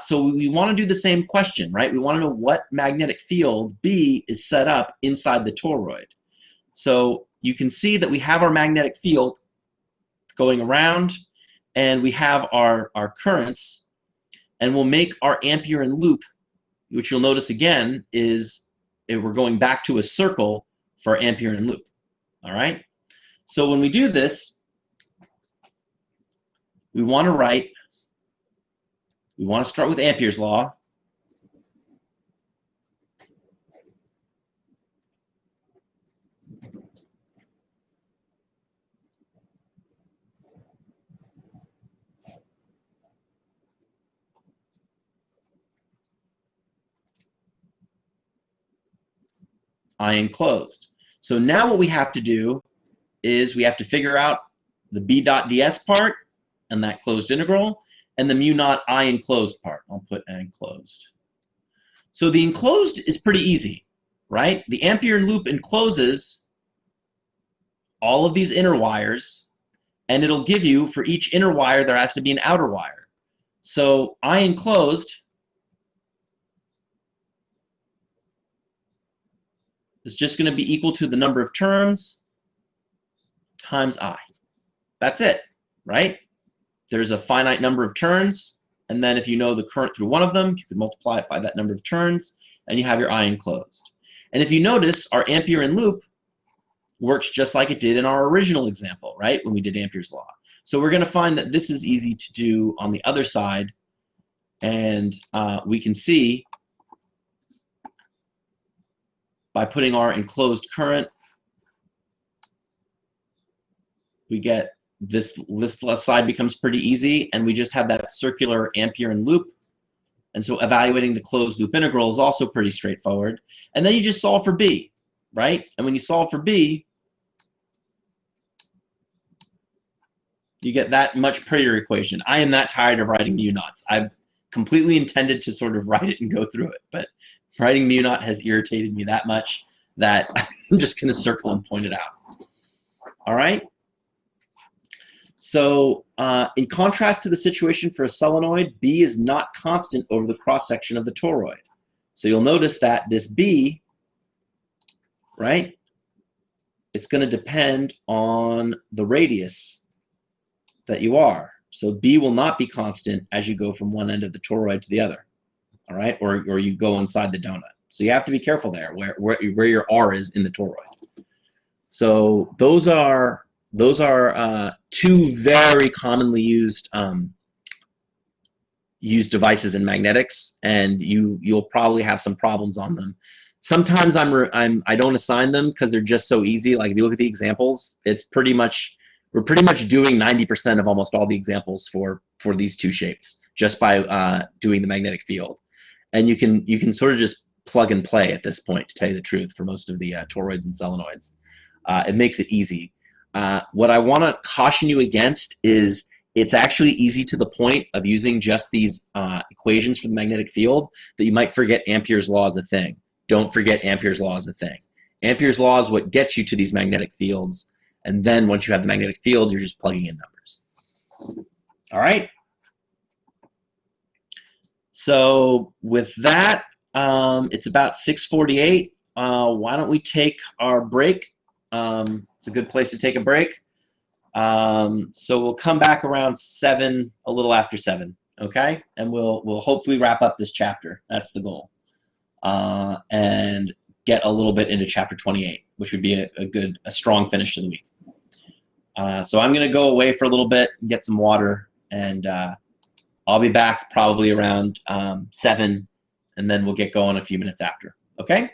So we want to do the same question, right? We want to know what magnetic field B is set up inside the toroid. So you can see that we have our magnetic field going around, and we have our currents, and we'll make our Ampere loop, which you'll notice again is we're going back to a circle for our Ampere loop. All right? So when we do this, we want to start with Ampere's law. I enclosed. So now what we have to do is we have to figure out the B dot ds part and that closed integral, and the mu naught I enclosed part. I'll put n enclosed. So the enclosed is pretty easy, right? The Ampere loop encloses all of these inner wires, and it'll give you, for each inner wire, there has to be an outer wire. So I enclosed is just going to be equal to the number of turns times I. That's it, right? There's a finite number of turns, and then if you know the current through one of them, you can multiply it by that number of turns, and you have your I enclosed. And if you notice, our Ampere loop works just like it did in our original example, right, when we did Ampere's law. So we're going to find that this is easy to do on the other side, and we can see by putting our enclosed current, we get this left side becomes pretty easy, and we just have that circular Ampere loop. And so evaluating the closed loop integral is also pretty straightforward. And then you just solve for B, right? And when you solve for B, you get that much prettier equation. I am that tired of writing mu naughts. I've completely intended to sort of write it and go through it, but writing mu naught has irritated me that much that I'm just going to circle and point it out. All right? So in contrast to the situation for a solenoid, B is not constant over the cross-section of the toroid. So you'll notice that this B, right, it's going to depend on the radius that you are. So B will not be constant as you go from one end of the toroid to the other, all right, or you go inside the donut. So you have to be careful there where your R is in the toroid. So those are two very commonly used devices in magnetics, and you'll probably have some problems on them. Sometimes I don't assign them because they're just so easy. Like if you look at the examples, we're pretty much doing 90% of almost all the examples for these two shapes just by doing the magnetic field, and you can sort of just plug and play at this point, to tell you the truth, for most of the toroids and solenoids. It makes it easy. What I want to caution you against is it's actually easy to the point of using just these equations for the magnetic field that you might forget Ampere's law is a thing. Don't forget Ampere's law is a thing. Ampere's law is what gets you to these magnetic fields, and then once you have the magnetic field, you're just plugging in numbers. All right? So with that, it's about 6:48. Why don't we take our break? It's a good place to take a break. So we'll come back around 7, a little after 7, okay? And we'll hopefully wrap up this chapter. That's the goal. And get a little bit into chapter 28, which would be a strong finish to the week. So I'm going to go away for a little bit and get some water, and I'll be back probably around 7, and then we'll get going a few minutes after, okay?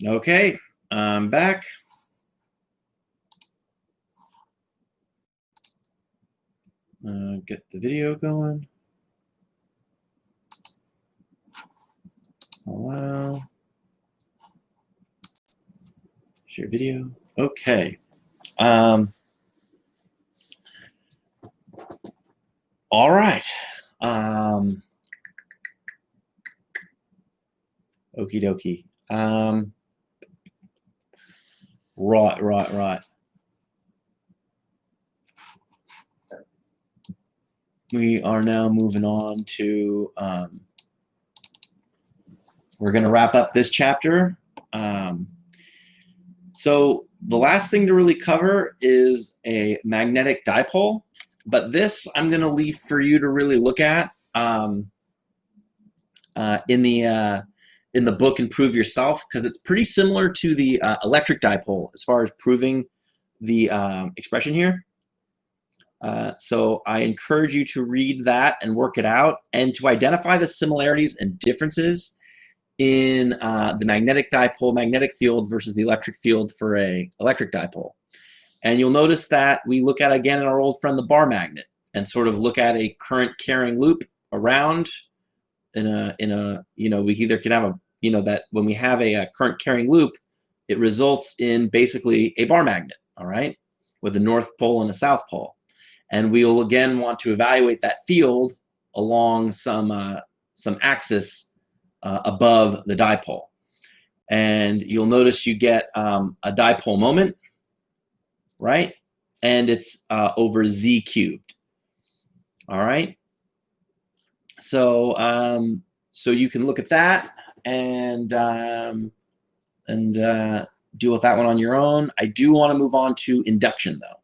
Okay, I'm back. Get the video going. Allow. Share video. Okay. All right. Okie dokie. Right. We are now moving on to, we're going to wrap up this chapter. So the last thing to really cover is a magnetic dipole, but this I'm going to leave for you to really look at in the book and prove yourself, because it's pretty similar to the electric dipole as far as proving the expression here. So I encourage you to read that and work it out, and to identify the similarities and differences in the magnetic dipole, magnetic field versus the electric field for a electric dipole. And you'll notice that we look at, again, our old friend, the bar magnet, and sort of look at a current carrying loop around in a we either can have a, that when we have a current carrying loop, it results in basically a bar magnet, all right, with a north pole and a south pole. And we will again want to evaluate that field along some axis above the dipole. And you'll notice you get a dipole moment, right? And it's over z cubed. All right. So so you can look at that and deal with that one on your own. I do want to move on to induction, though.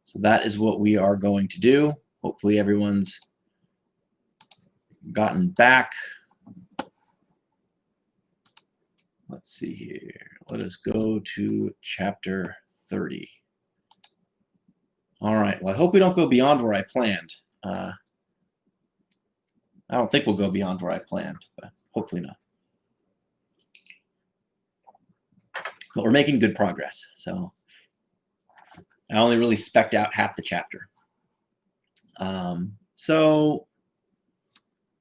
So that is what we are going to do. Hopefully everyone's gotten back. Let's see here. Let us go to chapter 30. All right. Well, I hope we don't go beyond where I planned. I don't think we'll go beyond where I planned, but hopefully not. But we're making good progress. So I only really spec'd out half the chapter. So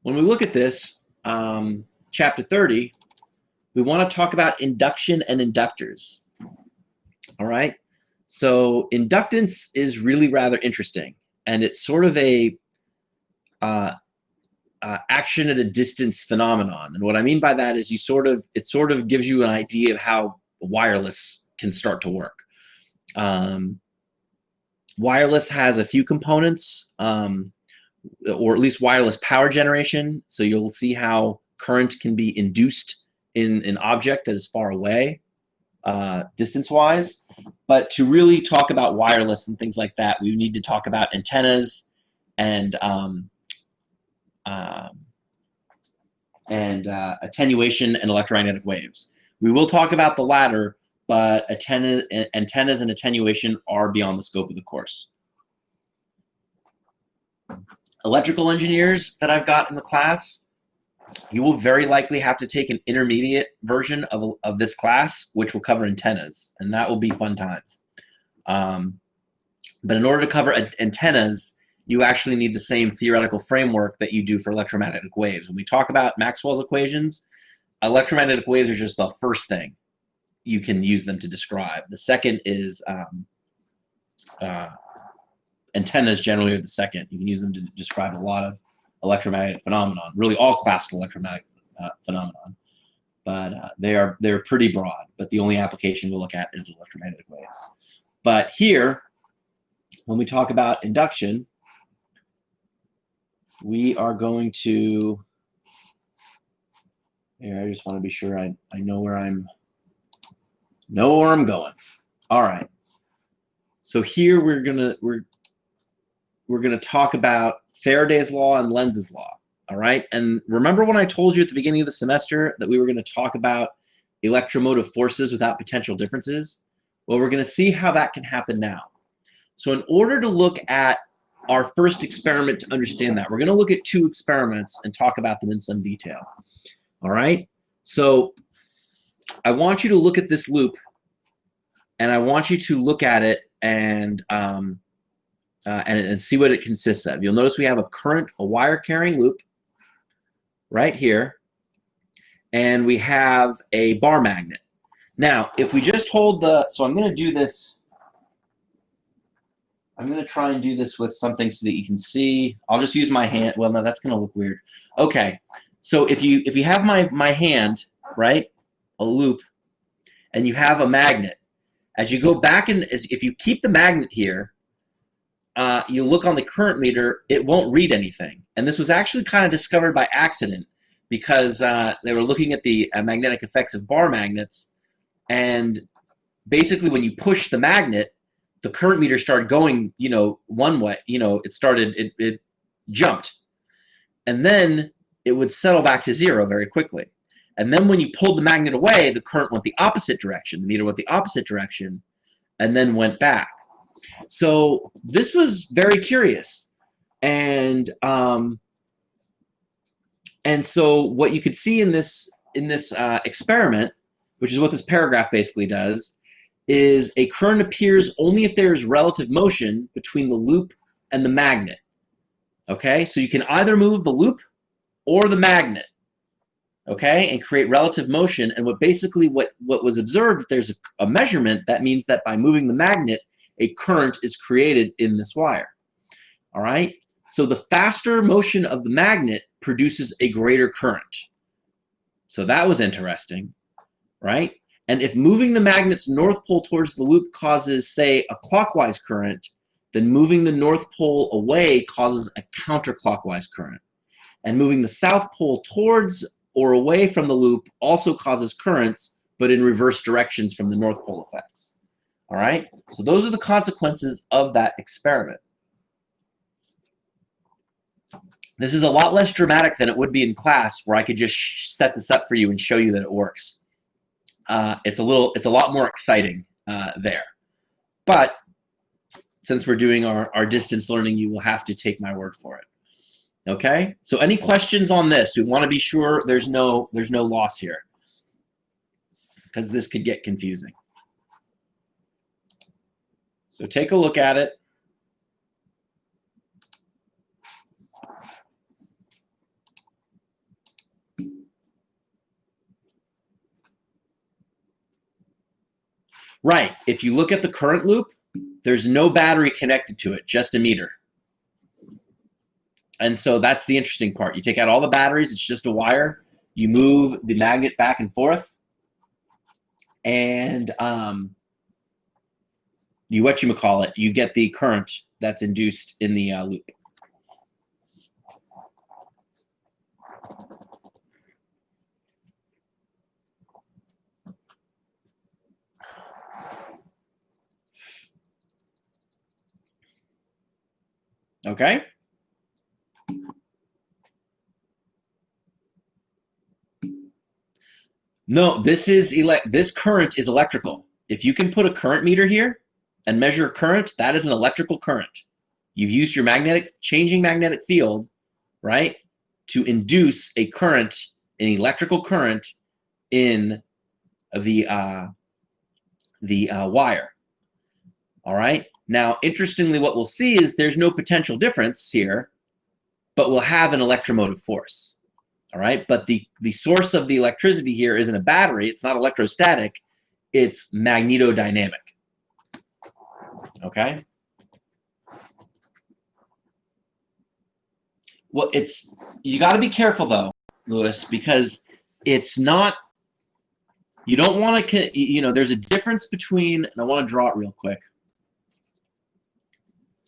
when we look at this, chapter 30, we want to talk about induction and inductors. All right. So inductance is really rather interesting, and it's sort of a action at a distance phenomenon. And what I mean by that is it sort of gives you an idea of how wireless can start to work. Wireless has a few components, or at least wireless power generation. So you'll see how current can be induced in an object that is far away, distance-wise. But to really talk about wireless and things like that, we need to talk about antennas and attenuation and electromagnetic waves. We will talk about the latter, but antennas and attenuation are beyond the scope of the course. Electrical engineers that I've got in the class, you will very likely have to take an intermediate version of this class, which will cover antennas, and that will be fun times. But in order to cover antennas, you actually need the same theoretical framework that you do for electromagnetic waves. When we talk about Maxwell's equations, electromagnetic waves are just the first thing you can use them to describe. The second is antennas generally are the second. You can use them to describe a lot of electromagnetic phenomenon, really all classical electromagnetic phenomenon. But they're pretty broad, but the only application we'll look at is electromagnetic waves. But here, when we talk about induction, we are going to, here, I just want to be sure I know where I'm going. All right. So here we're gonna talk about Faraday's law and Lenz's law. All right. And remember when I told you at the beginning of the semester that we were going to talk about electromotive forces without potential differences? Well, we're going to see how that can happen now. So in order to look at our first experiment to understand that, we're going to look at two experiments and talk about them in some detail. All right. So I want you to look at this loop, and I want you to look at it and see what it consists of. You'll notice we have a wire carrying loop right here, and we have a bar magnet. Now, if we just hold so I'm going to do this. I'm going to try and do this with something so that you can see. I'll just use my hand. Well, no, that's going to look weird. Okay, so if you have my hand, right, a loop, and you have a magnet, as you go back and if you keep the magnet here, you look on the current meter, it won't read anything. And this was actually kind of discovered by accident because they were looking at the magnetic effects of bar magnets, and basically when you push the magnet, the current meter started going, one way. It jumped, and then it would settle back to zero very quickly. And then when you pulled the magnet away, the current went the opposite direction. The meter went the opposite direction, and then went back. So this was very curious, and so what you could see in this experiment, which is what this paragraph basically does, is a current appears only if there is relative motion between the loop and the magnet. Okay, so you can either move the loop or the magnet, okay, and create relative motion. And what was observed, if there's a measurement, that means that by moving the magnet, a current is created in this wire. All right, so the faster motion of the magnet produces a greater current. So that was interesting, right? And if moving the magnet's north pole towards the loop causes, say, a clockwise current, then moving the north pole away causes a counterclockwise current. And moving the south pole towards or away from the loop also causes currents, but in reverse directions from the north pole effects. All right, so those are the consequences of that experiment. This is a lot less dramatic than it would be in class, where I could just set this up for you and show you that it works. It's a lot more exciting there. But since we're doing our distance learning, you will have to take my word for it. Okay, so any questions on this? We want to be sure there's no loss here, because this could get confusing. So take a look at it. Right, if you look at the current loop, there's no battery connected to it, just a meter. And so that's the interesting part. You take out all the batteries, it's just a wire. You move the magnet back and forth, and you get the current that's induced in the loop. Okay? No, this current is electrical. If you can put a current meter here and measure a current, that is an electrical current. You've used your changing magnetic field, right, to induce a current, an electrical current in the wire. All right. Now, interestingly, what we'll see is there's no potential difference here, but we'll have an electromotive force. All right. But the source of the electricity here isn't a battery. It's not electrostatic. It's magnetodynamic. Okay. Well, you got to be careful though, Lewis, because it's not. You don't want to. There's a difference between, and I want to draw it real quick.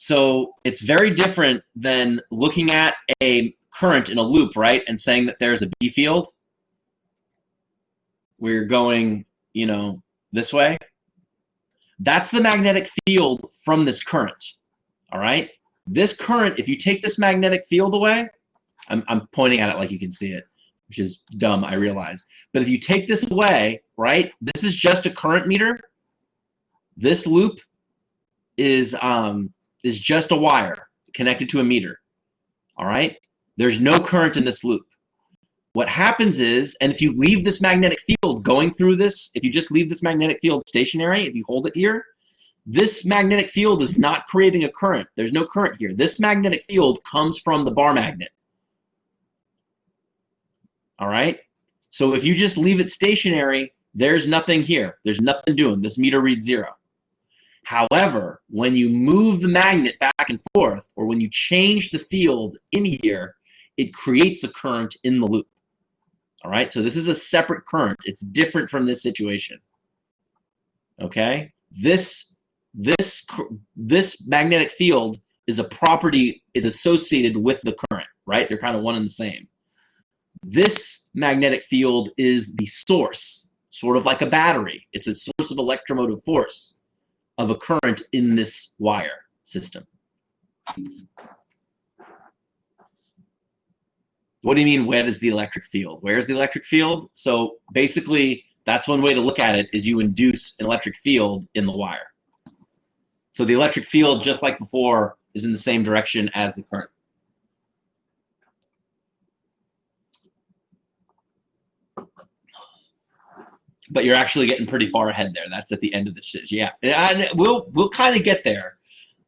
So it's very different than looking at a current in a loop, right, and saying that there's a B field. We're going, this way. That's the magnetic field from this current. All right. This current, if you take this magnetic field away, I'm pointing at it like you can see it, which is dumb, I realize. But if you take this away, right, this is just a current meter. This loop is just a wire connected to a meter. All right? There's no current in this loop. what happens is, and if you leave this magnetic field going through this, if you just leave this magnetic field stationary, if you hold it here, this magnetic field is not creating a current. There's no current here. This magnetic field comes from the bar magnet. All right? So if you just leave it stationary, there's nothing here. There's nothing doing. This meter reads 0. However, when you move the magnet back and forth, or when you change the field in here, it creates a current in the loop. All right? So this is a separate current. It's different from this situation. Okay? This magnetic field is a property, is associated with the current, right? They're kind of one and the same. This magnetic field is the source, sort of like a battery. It's a source of electromotive force of a current in this wire system. What do you mean, where is the electric field? Where's the electric field? So basically, that's one way to look at it, is you induce an electric field in the wire. So the electric field, just like before, is in the same direction as the current. But you're actually getting pretty far ahead there. That's at the end of the shit. Yeah, and we'll kind of get there,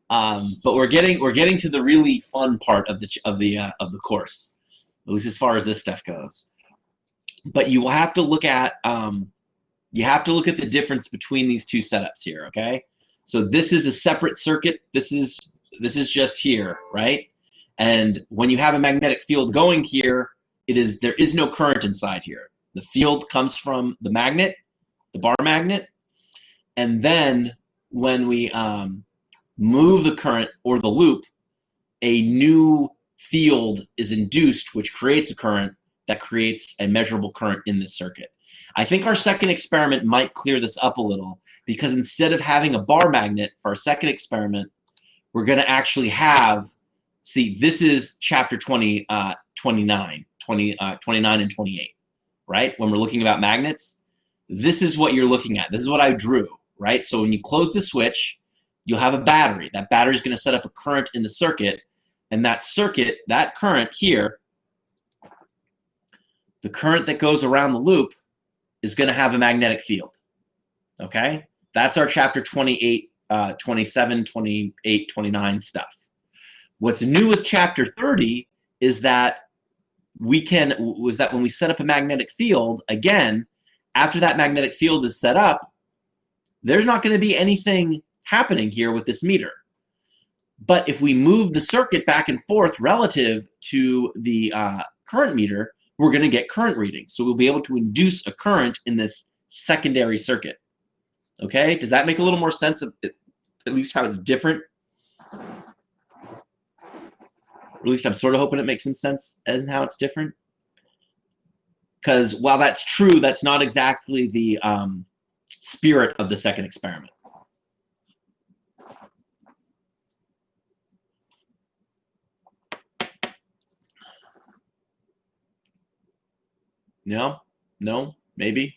but we're getting to the really fun part of the course, at least as far as this stuff goes. But you will have to look at the difference between these two setups here. Okay, so this is a separate circuit. This is just here, right? And when you have a magnetic field going here, there is no current inside here. The field comes from the magnet, the bar magnet, and then when we move the current or the loop, a new field is induced, which creates a current that creates a measurable current in this circuit. I think our second experiment might clear this up a little, because instead of having a bar magnet for our second experiment, we're going to actually have, see, this is chapter 29 and 28. Right? When we're looking about magnets, this is what you're looking at. This is what I drew, right? So when you close the switch, you'll have a battery. That battery is going to set up a current in the circuit, and that circuit, that current here, the current that goes around the loop is going to have a magnetic field. Okay? That's our chapter 28, 27, 28, 29 stuff. What's new with chapter 30 is that when we set up a magnetic field, again, after that magnetic field is set up, there's not going to be anything happening here with this meter. But if we move the circuit back and forth relative to the current meter, we're going to get current readings. So we'll be able to induce a current in this secondary circuit. Okay? Does that make a little more sense of at least how it's different? Or at least I'm sort of hoping it makes some sense as how it's different. Because while that's true, that's not exactly the spirit of the second experiment. No? No? Maybe?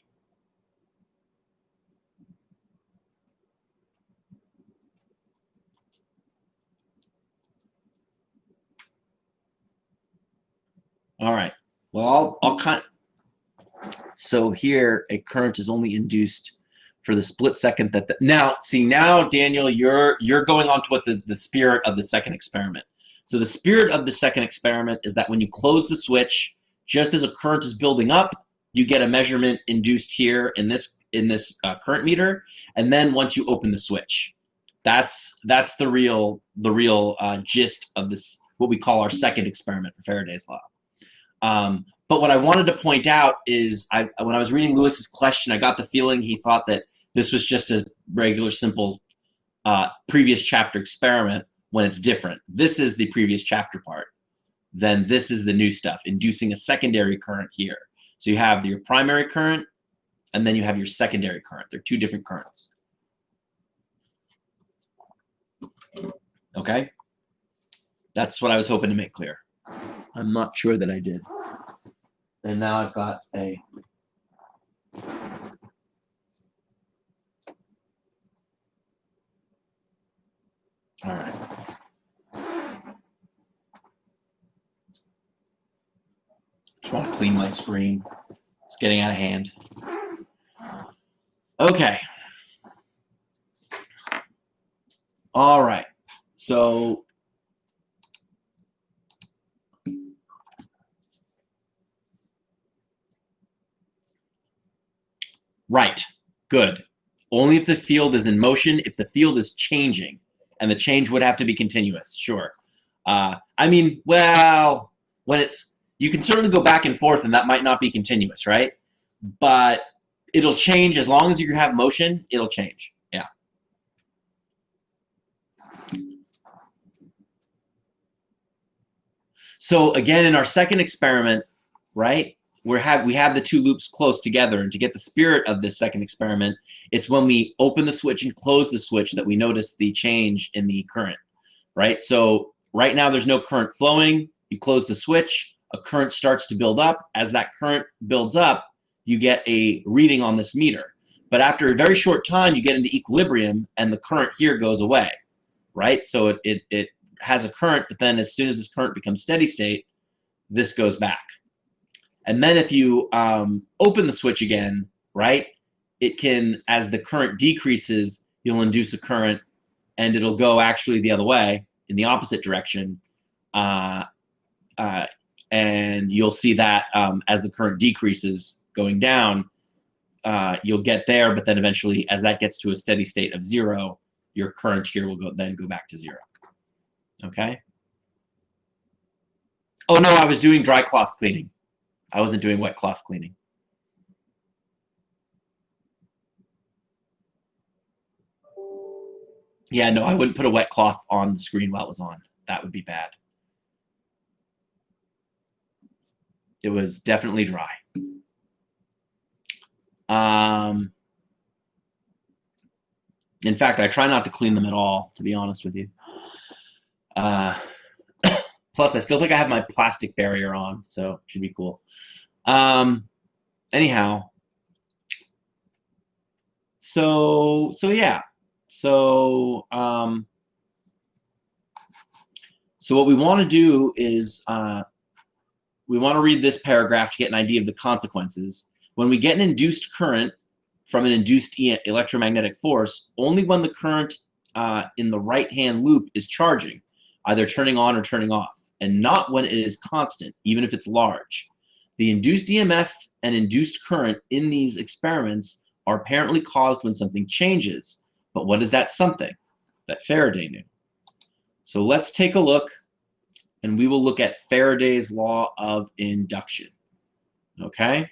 All right. Well, I'll kind. So here, a current is only induced for the split second that now Daniel, you're going on to what the spirit of the second experiment. So the spirit of the second experiment is that when you close the switch, just as a current is building up, you get a measurement induced here in this current meter, and then once you open the switch, that's the real gist of this, what we call our second experiment for Faraday's law. But what I wanted to point out is, when I was reading Lewis's question, I got the feeling he thought that this was just a regular, simple previous chapter experiment, when it's different. This is the previous chapter part. Then this is the new stuff, inducing a secondary current here. So you have your primary current, and then you have your secondary current. They're two different currents. Okay? That's what I was hoping to make clear. I'm not sure that I did. And now I've got a all right. Just want to clean my screen. It's getting out of hand. Okay. All right. So right. Good. Only if the field is in motion, if the field is changing, and the change would have to be continuous. Sure. I mean, well, when it's, you can certainly go back and forth, and that might not be continuous, right? But it'll change as long as you have motion. It'll change. Yeah. So again, in our second experiment, right, we have the two loops close together, and to get the spirit of this second experiment, it's when we open the switch and close the switch that we notice the change in the current, right? So right now there's no current flowing. You close the switch, a current starts to build up. As that current builds up, you get a reading on this meter. But after a very short time, you get into equilibrium, and the current here goes away, right? So it has a current, but then as soon as this current becomes steady state, this goes back. And then if you open the switch again, right, it can, as the current decreases, you'll induce a current, and it'll go actually the other way, in the opposite direction. And you'll see that as the current decreases going down, you'll get there, but then eventually, as that gets to a steady state of 0, your current here will then go back to 0. Okay? Oh no, I was doing dry cloth cleaning. I wasn't doing wet cloth cleaning. Yeah, no, I wouldn't put a wet cloth on the screen while it was on. That would be bad. It was definitely dry. In fact, I try not to clean them at all, to be honest with you. Plus, I still think I have my plastic barrier on, so it should be cool. Anyhow, so yeah. So what we want to do is we want to read this paragraph to get an idea of the consequences. When we get an induced current from an induced electromagnetic force, only when the current in the right-hand loop is charging, either turning on or turning off, and not when it is constant, even if it's large. The induced EMF and induced current in these experiments are apparently caused when something changes. But what is that something that Faraday knew? So let's take a look, and we will look at Faraday's law of induction. Okay?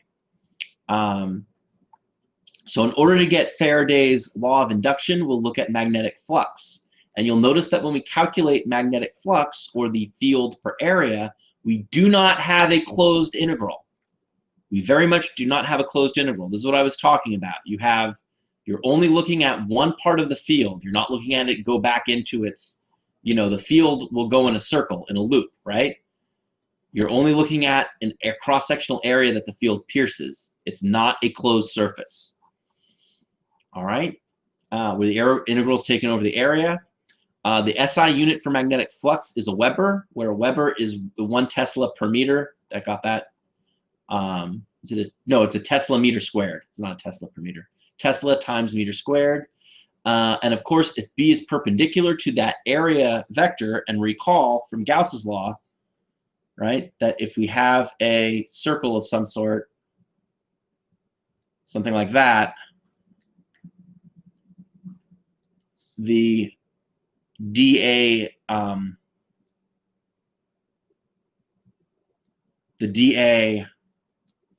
So in order to get Faraday's law of induction, we'll look at magnetic flux. And you'll notice that when we calculate magnetic flux, or the field per area, we do not have a closed integral. We very much do not have a closed integral. This is what I was talking about. You're only looking at one part of the field. You're not looking at it go back into its, the field will go in a circle, in a loop, right? You're only looking at a cross-sectional area that the field pierces. It's not a closed surface. All right? Where the integral is taken over the area. The SI unit for magnetic flux is a Weber, where a Weber is 1 Tesla per meter. I got that. No, it's a Tesla meter squared. It's not a Tesla per meter. Tesla times meter squared. And of course, if B is perpendicular to that area vector, and recall from Gauss's law, right, that if we have a circle of some sort, something like that, the dA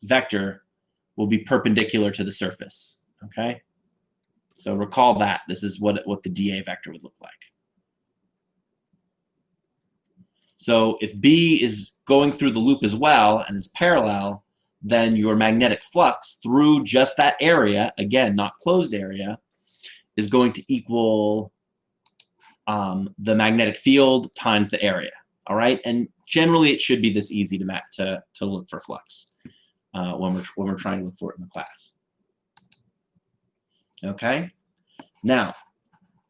vector will be perpendicular to the surface. Okay, so recall that this is what the dA vector would look like. So if B is going through the loop as well and is parallel, then your magnetic flux through just that area, again, not closed area, is going to equal the magnetic field times the area. All right, and generally it should be this easy to look for flux when we're trying to look for it in the class. Okay, now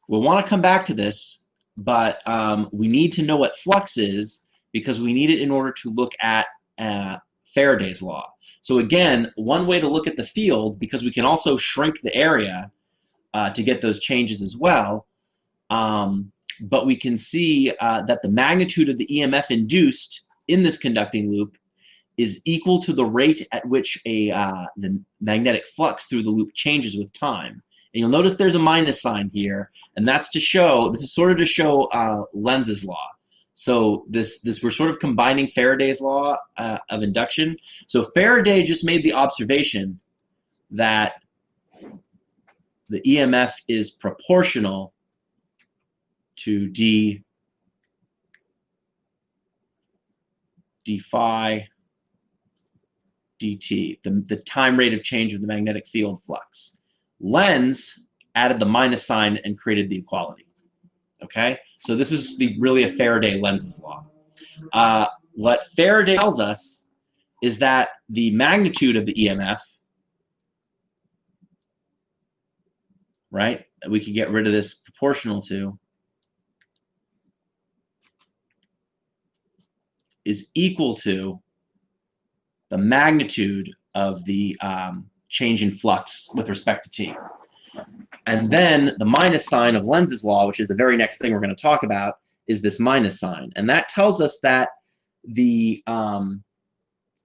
we'll want to come back to this, but we need to know what flux is, because we need it in order to look at Faraday's law. So again, one way to look at the field, because we can also shrink the area to get those changes as well, but we can see that the magnitude of the EMF induced in this conducting loop is equal to the rate at which the magnetic flux through the loop changes with time. And you'll notice there's a minus sign here, and that's to show, this is sort of to show Lenz's law. So this we're sort of combining Faraday's law of induction. So Faraday just made the observation that the EMF is proportional to d phi dt, the time rate of change of the magnetic field flux. Lenz added the minus sign and created the equality. Okay, so this is really a Faraday-Lenz's law. What Faraday tells us is that the magnitude of the EMF, right, we could get rid of this proportional to, is equal to the magnitude of the change in flux with respect to t. And then the minus sign of Lenz's law, which is the very next thing we're going to talk about, is this minus sign. And that tells us that the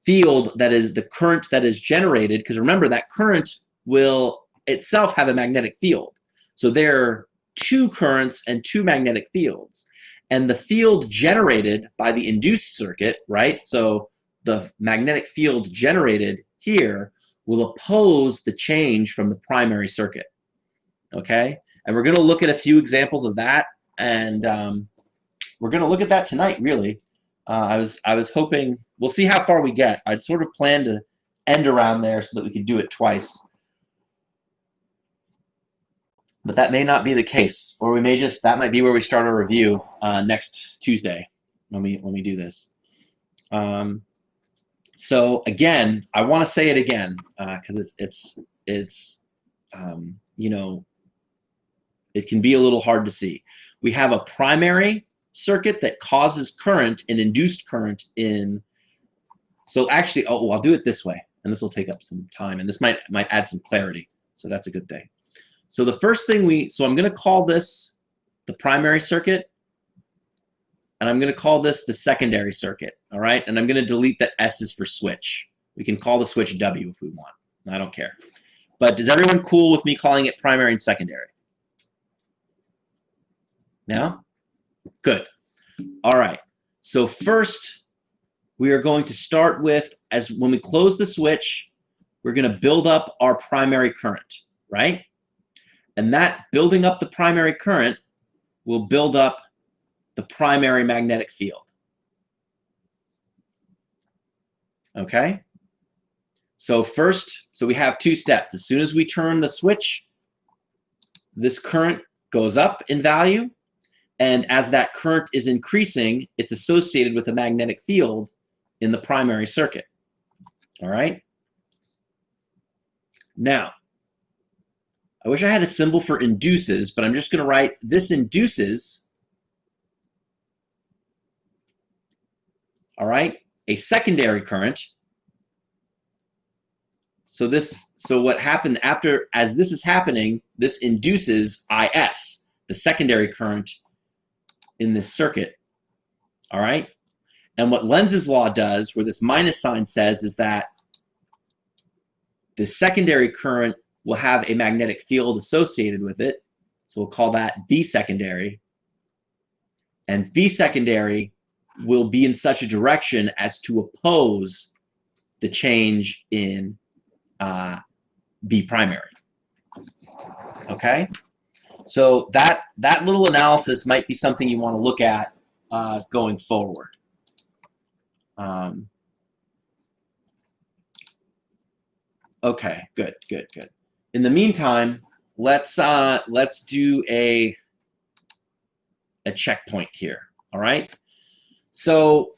field, that is the current that is generated, because remember that current will itself have a magnetic field. So there are two currents and two magnetic fields. And the field generated by the induced circuit, right? So the magnetic field generated here will oppose the change from the primary circuit. Okay? And we're going to look at a few examples of that, and we're going to look at that tonight, really. I was hoping, we'll see how far we get. I'd sort of planned to end around there so that we could do it twice. But that may not be the case, or we may just, that might be where we start our review next Tuesday when we do this. So again, I want to say it again because it's you know, it can be a little hard to see. We have a primary circuit that causes current and induced current in. So actually, oh, I'll do it this way, and this will take up some time, and this might add some clarity. So that's a good thing. So the first thing so I'm going to call this the primary circuit, and I'm going to call this the secondary circuit, all right? And I'm going to delete that S is for switch. We can call the switch W if we want. I don't care. But is everyone cool with me calling it primary and secondary? Now? Good. All right. So first, we are going to start with, when we close the switch, we're going to build up our primary current, right? And that building up the primary current will build up the primary magnetic field. Okay? So first, so we have two steps. As soon as we turn the switch, this current goes up in value, and as that current is increasing, it's associated with a magnetic field in the primary circuit. All right? Now, I wish I had a symbol for induces, but I'm just going to write this induces, all right, a secondary current. So what happened as this is happening, this induces IS, the secondary current in this circuit, all right? And what Lenz's law does, where this minus sign says, is that the secondary current will have a magnetic field associated with it. So we'll call that B secondary. And B secondary will be in such a direction as to oppose the change in B primary. Okay? So that little analysis might be something you want to look at going forward. Okay, good. In the meantime, let's do a checkpoint here. All right. So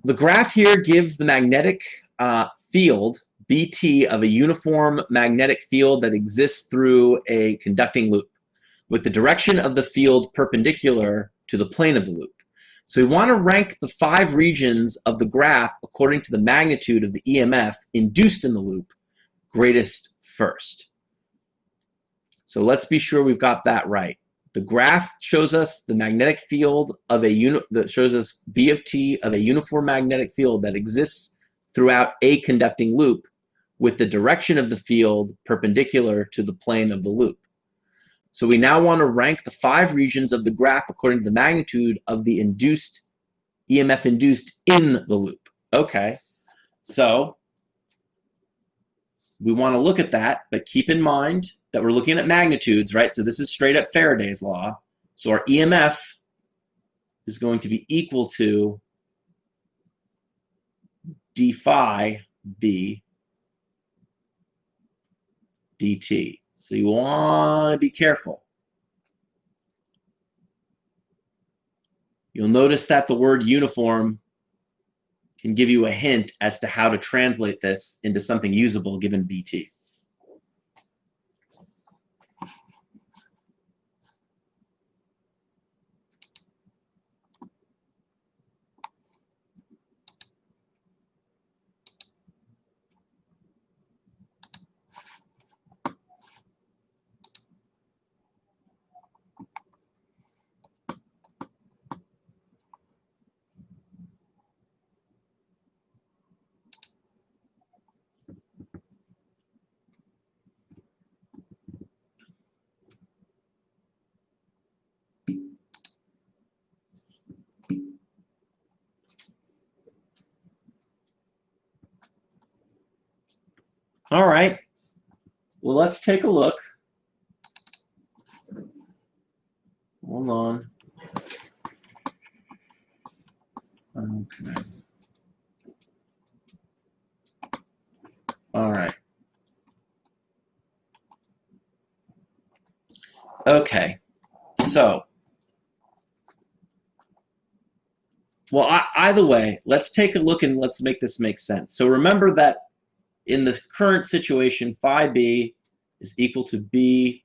the graph here gives the magnetic field BT of a uniform magnetic field that exists through a conducting loop, with the direction of the field perpendicular to the plane of the loop. So we want to rank the 5 regions of the graph according to the magnitude of the EMF induced in the loop, greatest first. So let's be sure we've got that right. The graph shows us the magnetic field of that shows us B of t of a uniform magnetic field that exists throughout a conducting loop, with the direction of the field perpendicular to the plane of the loop. So we now want to rank the 5 regions of the graph according to the magnitude of the EMF induced in the loop. Okay, so we want to look at that, but keep in mind that we're looking at magnitudes, right? So this is straight up Faraday's law. So our EMF is going to be equal to d phi b dt. So you want to be careful. You'll notice that the word uniform can give you a hint as to how to translate this into something usable given BT. All right, well, let's take a look. Hold on. Okay. All right. Okay, so, well, either way, let's take a look and let's make this make sense. So remember that in the current situation, phi b is equal to b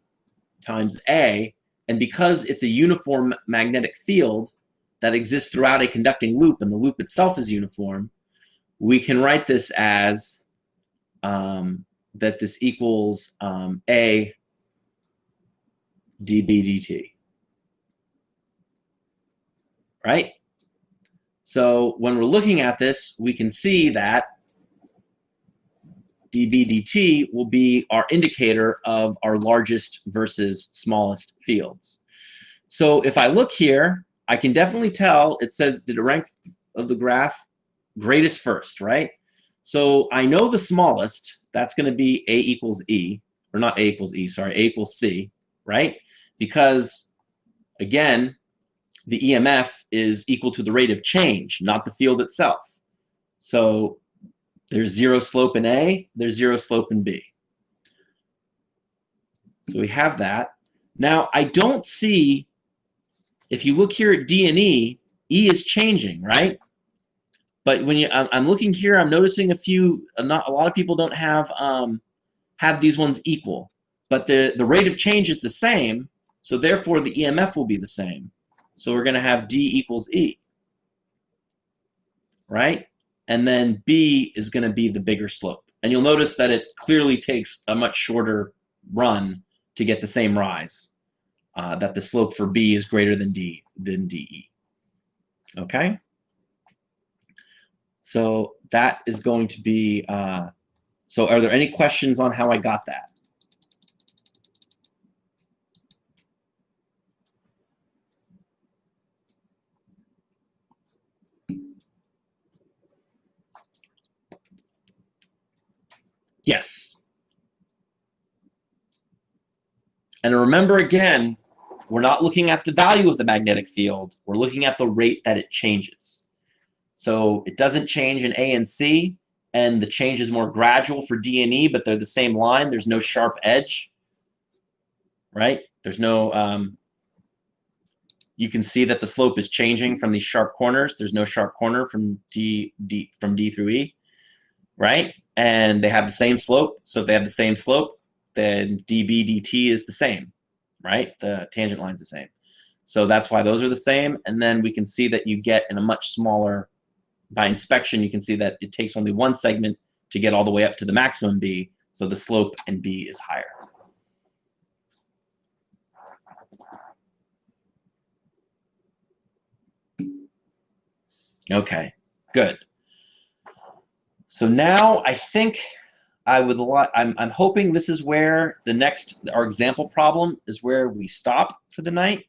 times a, and because it's a uniform magnetic field that exists throughout a conducting loop, and the loop itself is uniform, we can write this as that this equals a dB dt, right? So when we're looking at this, we can see that dB dt will be our indicator of our largest versus smallest fields. So if I look here, I can definitely tell it says the rank of the graph greatest first, right? So I know the smallest, that's going to be A equals E, or not A equals E, sorry, A equals C, right? Because, again, the EMF is equal to the rate of change, not the field itself. So there's zero slope in A, there's zero slope in B. So we have that. Now, I don't see, if you look here at D and E is changing, right? But when I'm looking here, I'm noticing not a lot of people don't have these ones equal, but the rate of change is the same, so therefore the EMF will be the same. So we're going to have D equals E, right? And then B is going to be the bigger slope. And you'll notice that it clearly takes a much shorter run to get the same rise, that the slope for B is greater than DE. Okay? So that is going to be, so are there any questions on how I got that? Yes. And remember again, we're not looking at the value of the magnetic field, we're looking at the rate that it changes. So it doesn't change in A and C, and the change is more gradual for D and E, but they're the same line. There's no sharp edge, right? There's no, you can see that the slope is changing from these sharp corners. There's no sharp corner from D through E, right? And they have the same slope. So if they have the same slope, then dB dt is the same, right? The tangent line's the same. So that's why those are the same. And then we can see that you get in a much smaller, by inspection, you can see that it takes only one segment to get all the way up to the maximum B. So the slope in B is higher. Okay, good. So now I think I'm hoping this is where our example problem is where we stop for the night.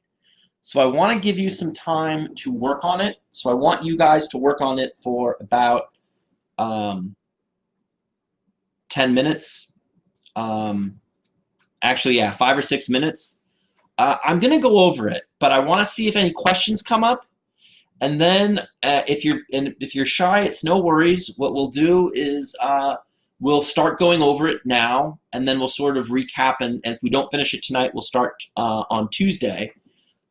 So I want to give you some time to work on it. So I want you guys to work on it for about 10 minutes. Actually, yeah, 5 or 6 minutes. I'm going to go over it, but I want to see if any questions come up. And then if you're shy, it's no worries. What we'll do is we'll start going over it now, and then we'll sort of recap. And if we don't finish it tonight, we'll start on Tuesday.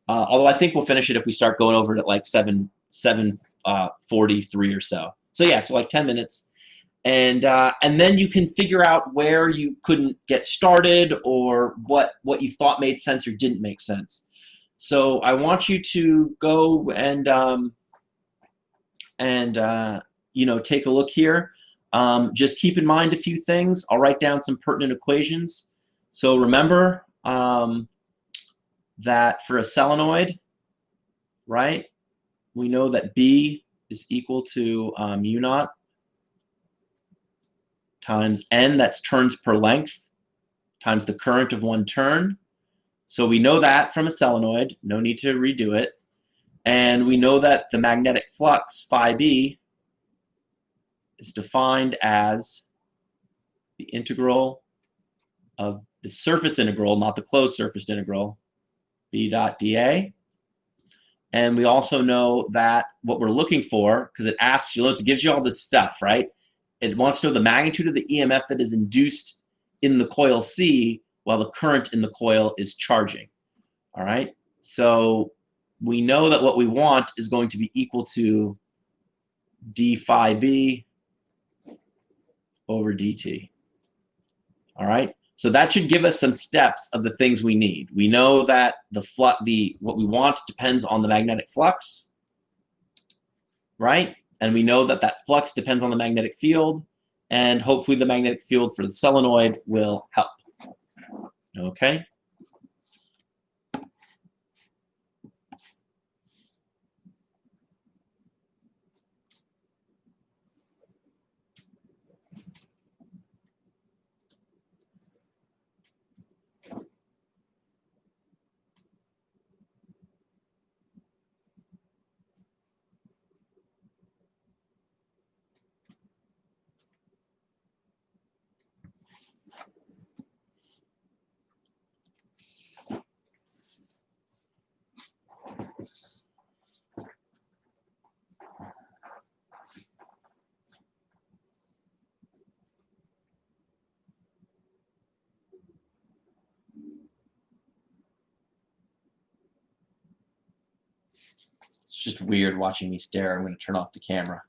Although I think we'll finish it if we start going over it at like 7:43 or so. So yeah, so like 10 minutes. And then you can figure out where you couldn't get started or what you thought made sense or didn't make sense. So I want you to go and take a look here. Just keep in mind a few things. I'll write down some pertinent equations. So remember that for a solenoid, right, we know that B is equal to mu naught times N, that's turns per length, times the current of one turn. So we know that from a solenoid, no need to redo it. And we know that the magnetic flux, phi B, is defined as the integral of the surface integral, not the closed surface integral, B dot dA. And we also know that what we're looking for, because it asks you, it gives you all this stuff, right? It wants to know the magnitude of the EMF that is induced in the coil C while the current in the coil is charging. All right? So we know that what we want is going to be equal to d phi B over dt. All right? So that should give us some steps of the things we need. We know that what we want depends on the magnetic flux, right? And we know that that flux depends on the magnetic field, and hopefully the magnetic field for the solenoid will help. Okay? It's just weird watching me stare. I'm going to turn off the camera.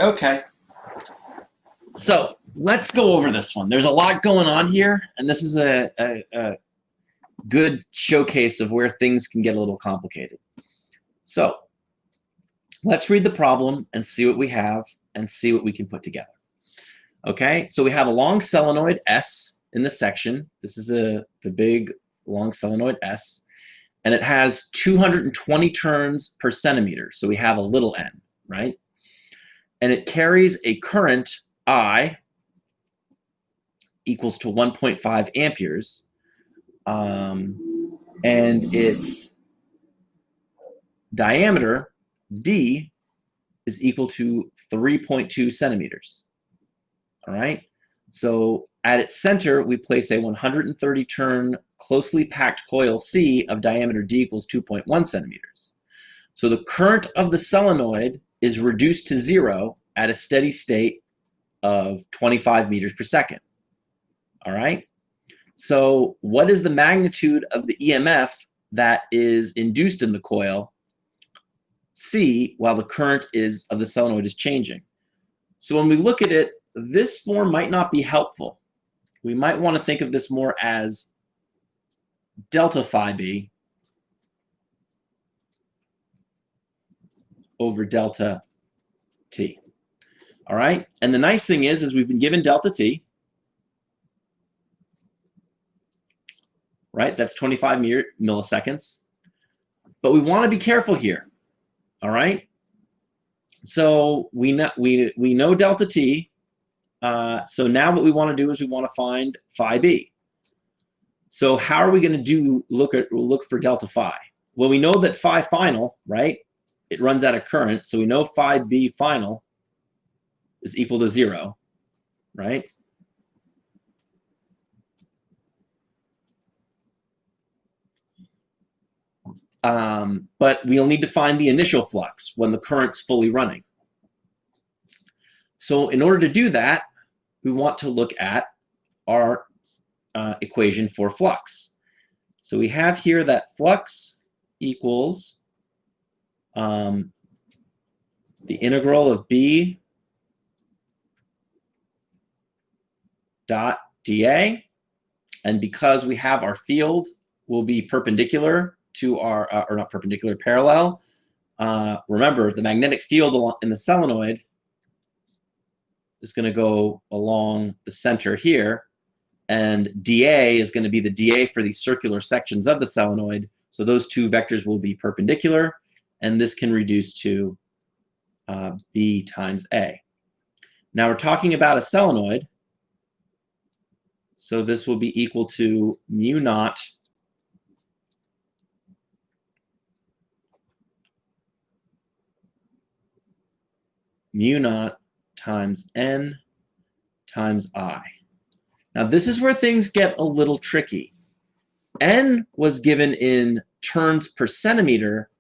Okay. So let's go over this one. There's a lot going on here, and this is a good showcase of where things can get a little complicated. So let's read the problem and see what we have and see what we can put together. Okay, so we have a long solenoid S in the section. This is the big long solenoid S, and it has 220 turns per centimeter. So we have a little n, right? And it carries a current I equals to 1.5 amperes, and its diameter, D, is equal to 3.2 centimeters. All right? So at its center, we place a 130 turn closely packed coil C of diameter D equals 2.1 centimeters. So the current of the solenoid is reduced to 0 at a steady state of 25 meters per second. All right? So what is the magnitude of the EMF that is induced in the coil C while the current of the solenoid is changing? So when we look at it, this form might not be helpful. We might want to think of this more as delta phi B over delta T. All right? And the nice thing is we've been given delta T, right? That's 25 milliseconds. But we want to be careful here. All right? So we know delta T. So now what we want to do is we want to find phi B. So how are we going to look for delta phi? Well, we know that phi final, right? It runs out of current, so we know phi B final is equal to 0, right? But we'll need to find the initial flux when the current's fully running. So in order to do that, we want to look at our equation for flux. So we have here that flux equals the integral of B dot dA, and because we have our field will be perpendicular to our, or not perpendicular, parallel. Remember, the magnetic field in the solenoid is going to go along the center here, and dA is going to be the dA for these circular sections of the solenoid, so those two vectors will be perpendicular, and this can reduce to B times A. Now we're talking about a solenoid, so this will be equal to mu naught times N times I. Now this is where things get a little tricky. N was given in turns per centimeter,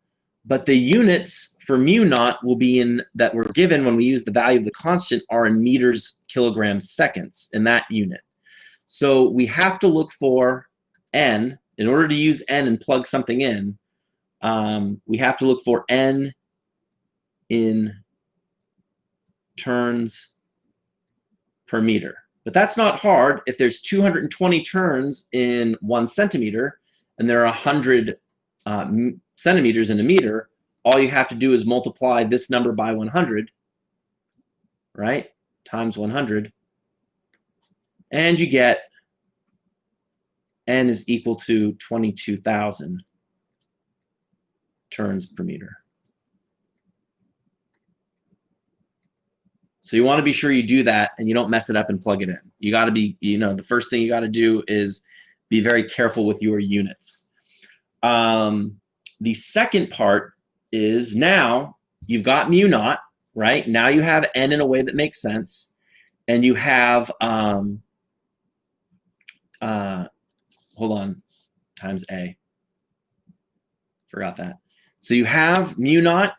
but the units for mu naught will be in, that were given when we use the value of the constant, are in meters, kilograms, seconds, in that unit. So we have to look for N. In order to use N and plug something in, we have to look for N in turns per meter. But that's not hard. If there's 220 turns in 1 centimeter and there are 100 centimeters in a meter, all you have to do is multiply this number by 100, right? Times 100, and you get N is equal to 22,000 turns per meter. So you want to be sure you do that and you don't mess it up and plug it in. You got to be, the first thing you got to do is be very careful with your units. The second part is, now you've got mu naught, right? Now you have N in a way that makes sense, and you have hold on, times A. Forgot that. So you have mu naught,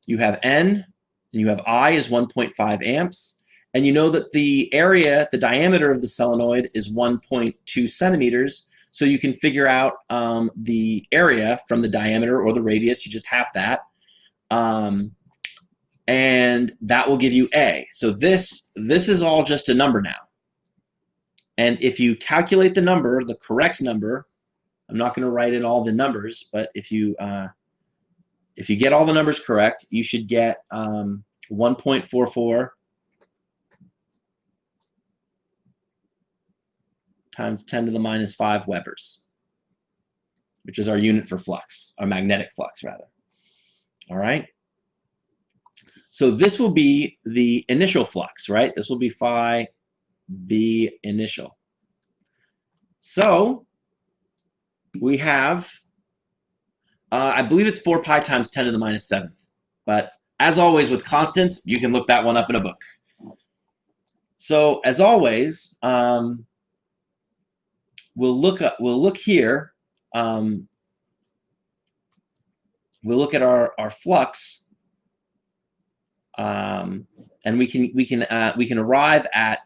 you have N, and you have I is 1.5 amps, and you know that the area, the diameter of the solenoid is 1.2 centimeters, so you can figure out the area from the diameter or the radius. You just have that, and that will give you A. So this is all just a number now. And if you calculate the number, the correct number, I'm not going to write in all the numbers, but if you get all the numbers correct, you should get 1.44 times 10 to the minus 5 Webers, which is our unit for flux, our magnetic flux, rather. All right? So this will be the initial flux, right? This will be phi B initial. So we have I believe it's 4 pi times 10 to the minus 7th. But as always with constants, you can look that one up in a book. So as always, we'll look here. We'll look at our flux, and we can arrive at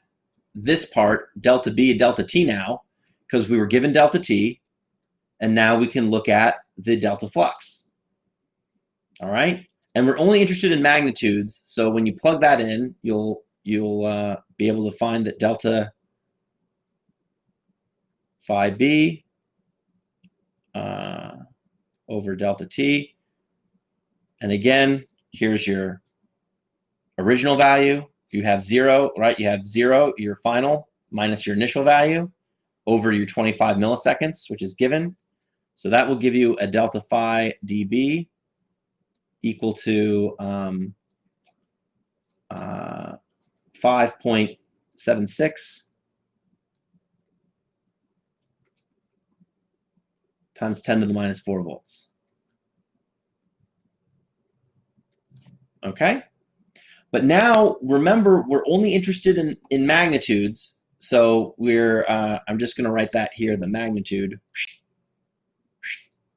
this part, delta B and delta T now, because we were given delta T, and now we can look at the delta flux. All right, and we're only interested in magnitudes, so when you plug that in, you'll be able to find that delta phi B over delta T, and again, here's your original value. You have 0, right? You have 0, your final, minus your initial value, over your 25 milliseconds, which is given. So that will give you a delta phi dB equal to 5.76 times 10 to the minus 4 volts. Okay? But now, remember, we're only interested in magnitudes. So I'm just going to write that here, the magnitude,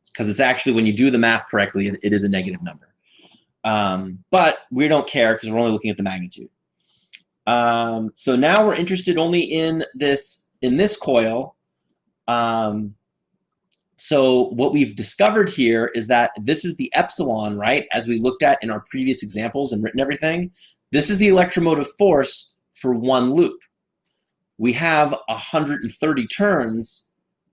because it's actually, when you do the math correctly, it is a negative number. But we don't care because we're only looking at the magnitude. So now we're interested only in this coil. So what we've discovered here is that this is the epsilon, right? As we looked at in our previous examples and written everything, this is the electromotive force for one loop. We have 130 turns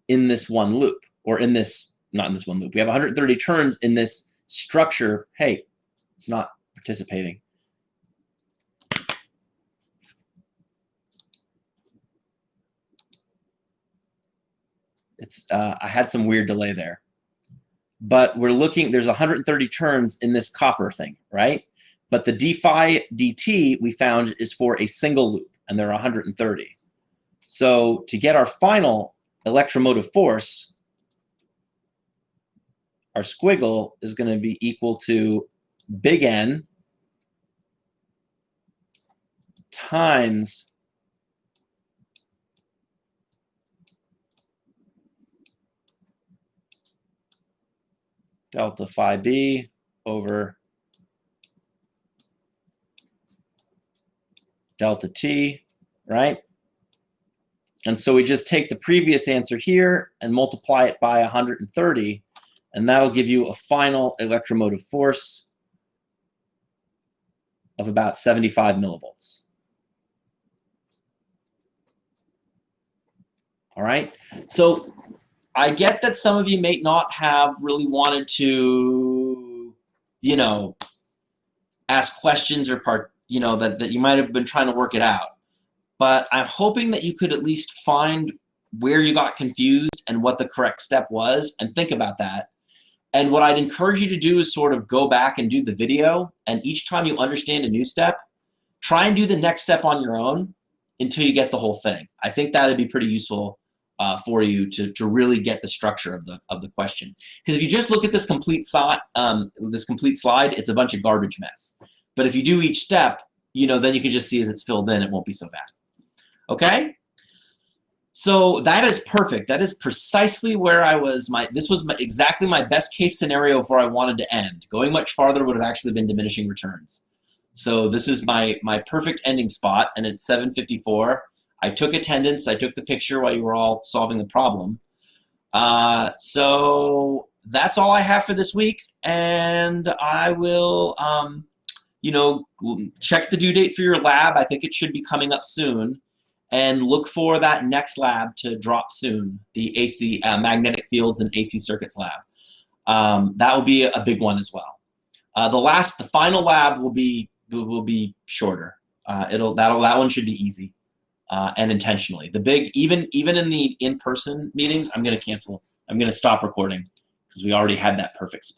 in this one loop, or in this, not in this one loop. We have 130 turns in this structure. Hey, it's not participating. I had some weird delay there. But we're looking, there's 130 turns in this copper thing, right? But the d phi dt we found is for a single loop, and there are 130. So to get our final electromotive force, our squiggle is going to be equal to big N times delta phi B over delta T, right? And so we just take the previous answer here and multiply it by 130, and that'll give you a final electromotive force of about 75 millivolts. All right, so I get that some of you may not have really wanted to, ask questions or that you might have been trying to work it out. But I'm hoping that you could at least find where you got confused and what the correct step was, and think about that. And what I'd encourage you to do is sort of go back and do the video, and each time you understand a new step, try and do the next step on your own until you get the whole thing. I think that would be pretty useful for you to really get the structure of the question. Because if you just look at this complete slide, it's a bunch of garbage mess. But if you do each step, then you can just see as it's filled in, it won't be so bad. Okay? So that is perfect. That is precisely where I was. This was exactly my best case scenario of where I wanted to end. Going much farther would have actually been diminishing returns. So this is my perfect ending spot, and it's 7:54. I took attendance. I took the picture while you were all solving the problem. So that's all I have for this week, and I will, check the due date for your lab. I think it should be coming up soon. And look for that next lab to drop soon, the AC magnetic fields and AC circuits lab. That will be a big one as well. The final lab will be shorter. That one should be easy and intentionally. The big, even in the in-person meetings, I'm going to cancel. I'm going to stop recording because we already had that perfect spot.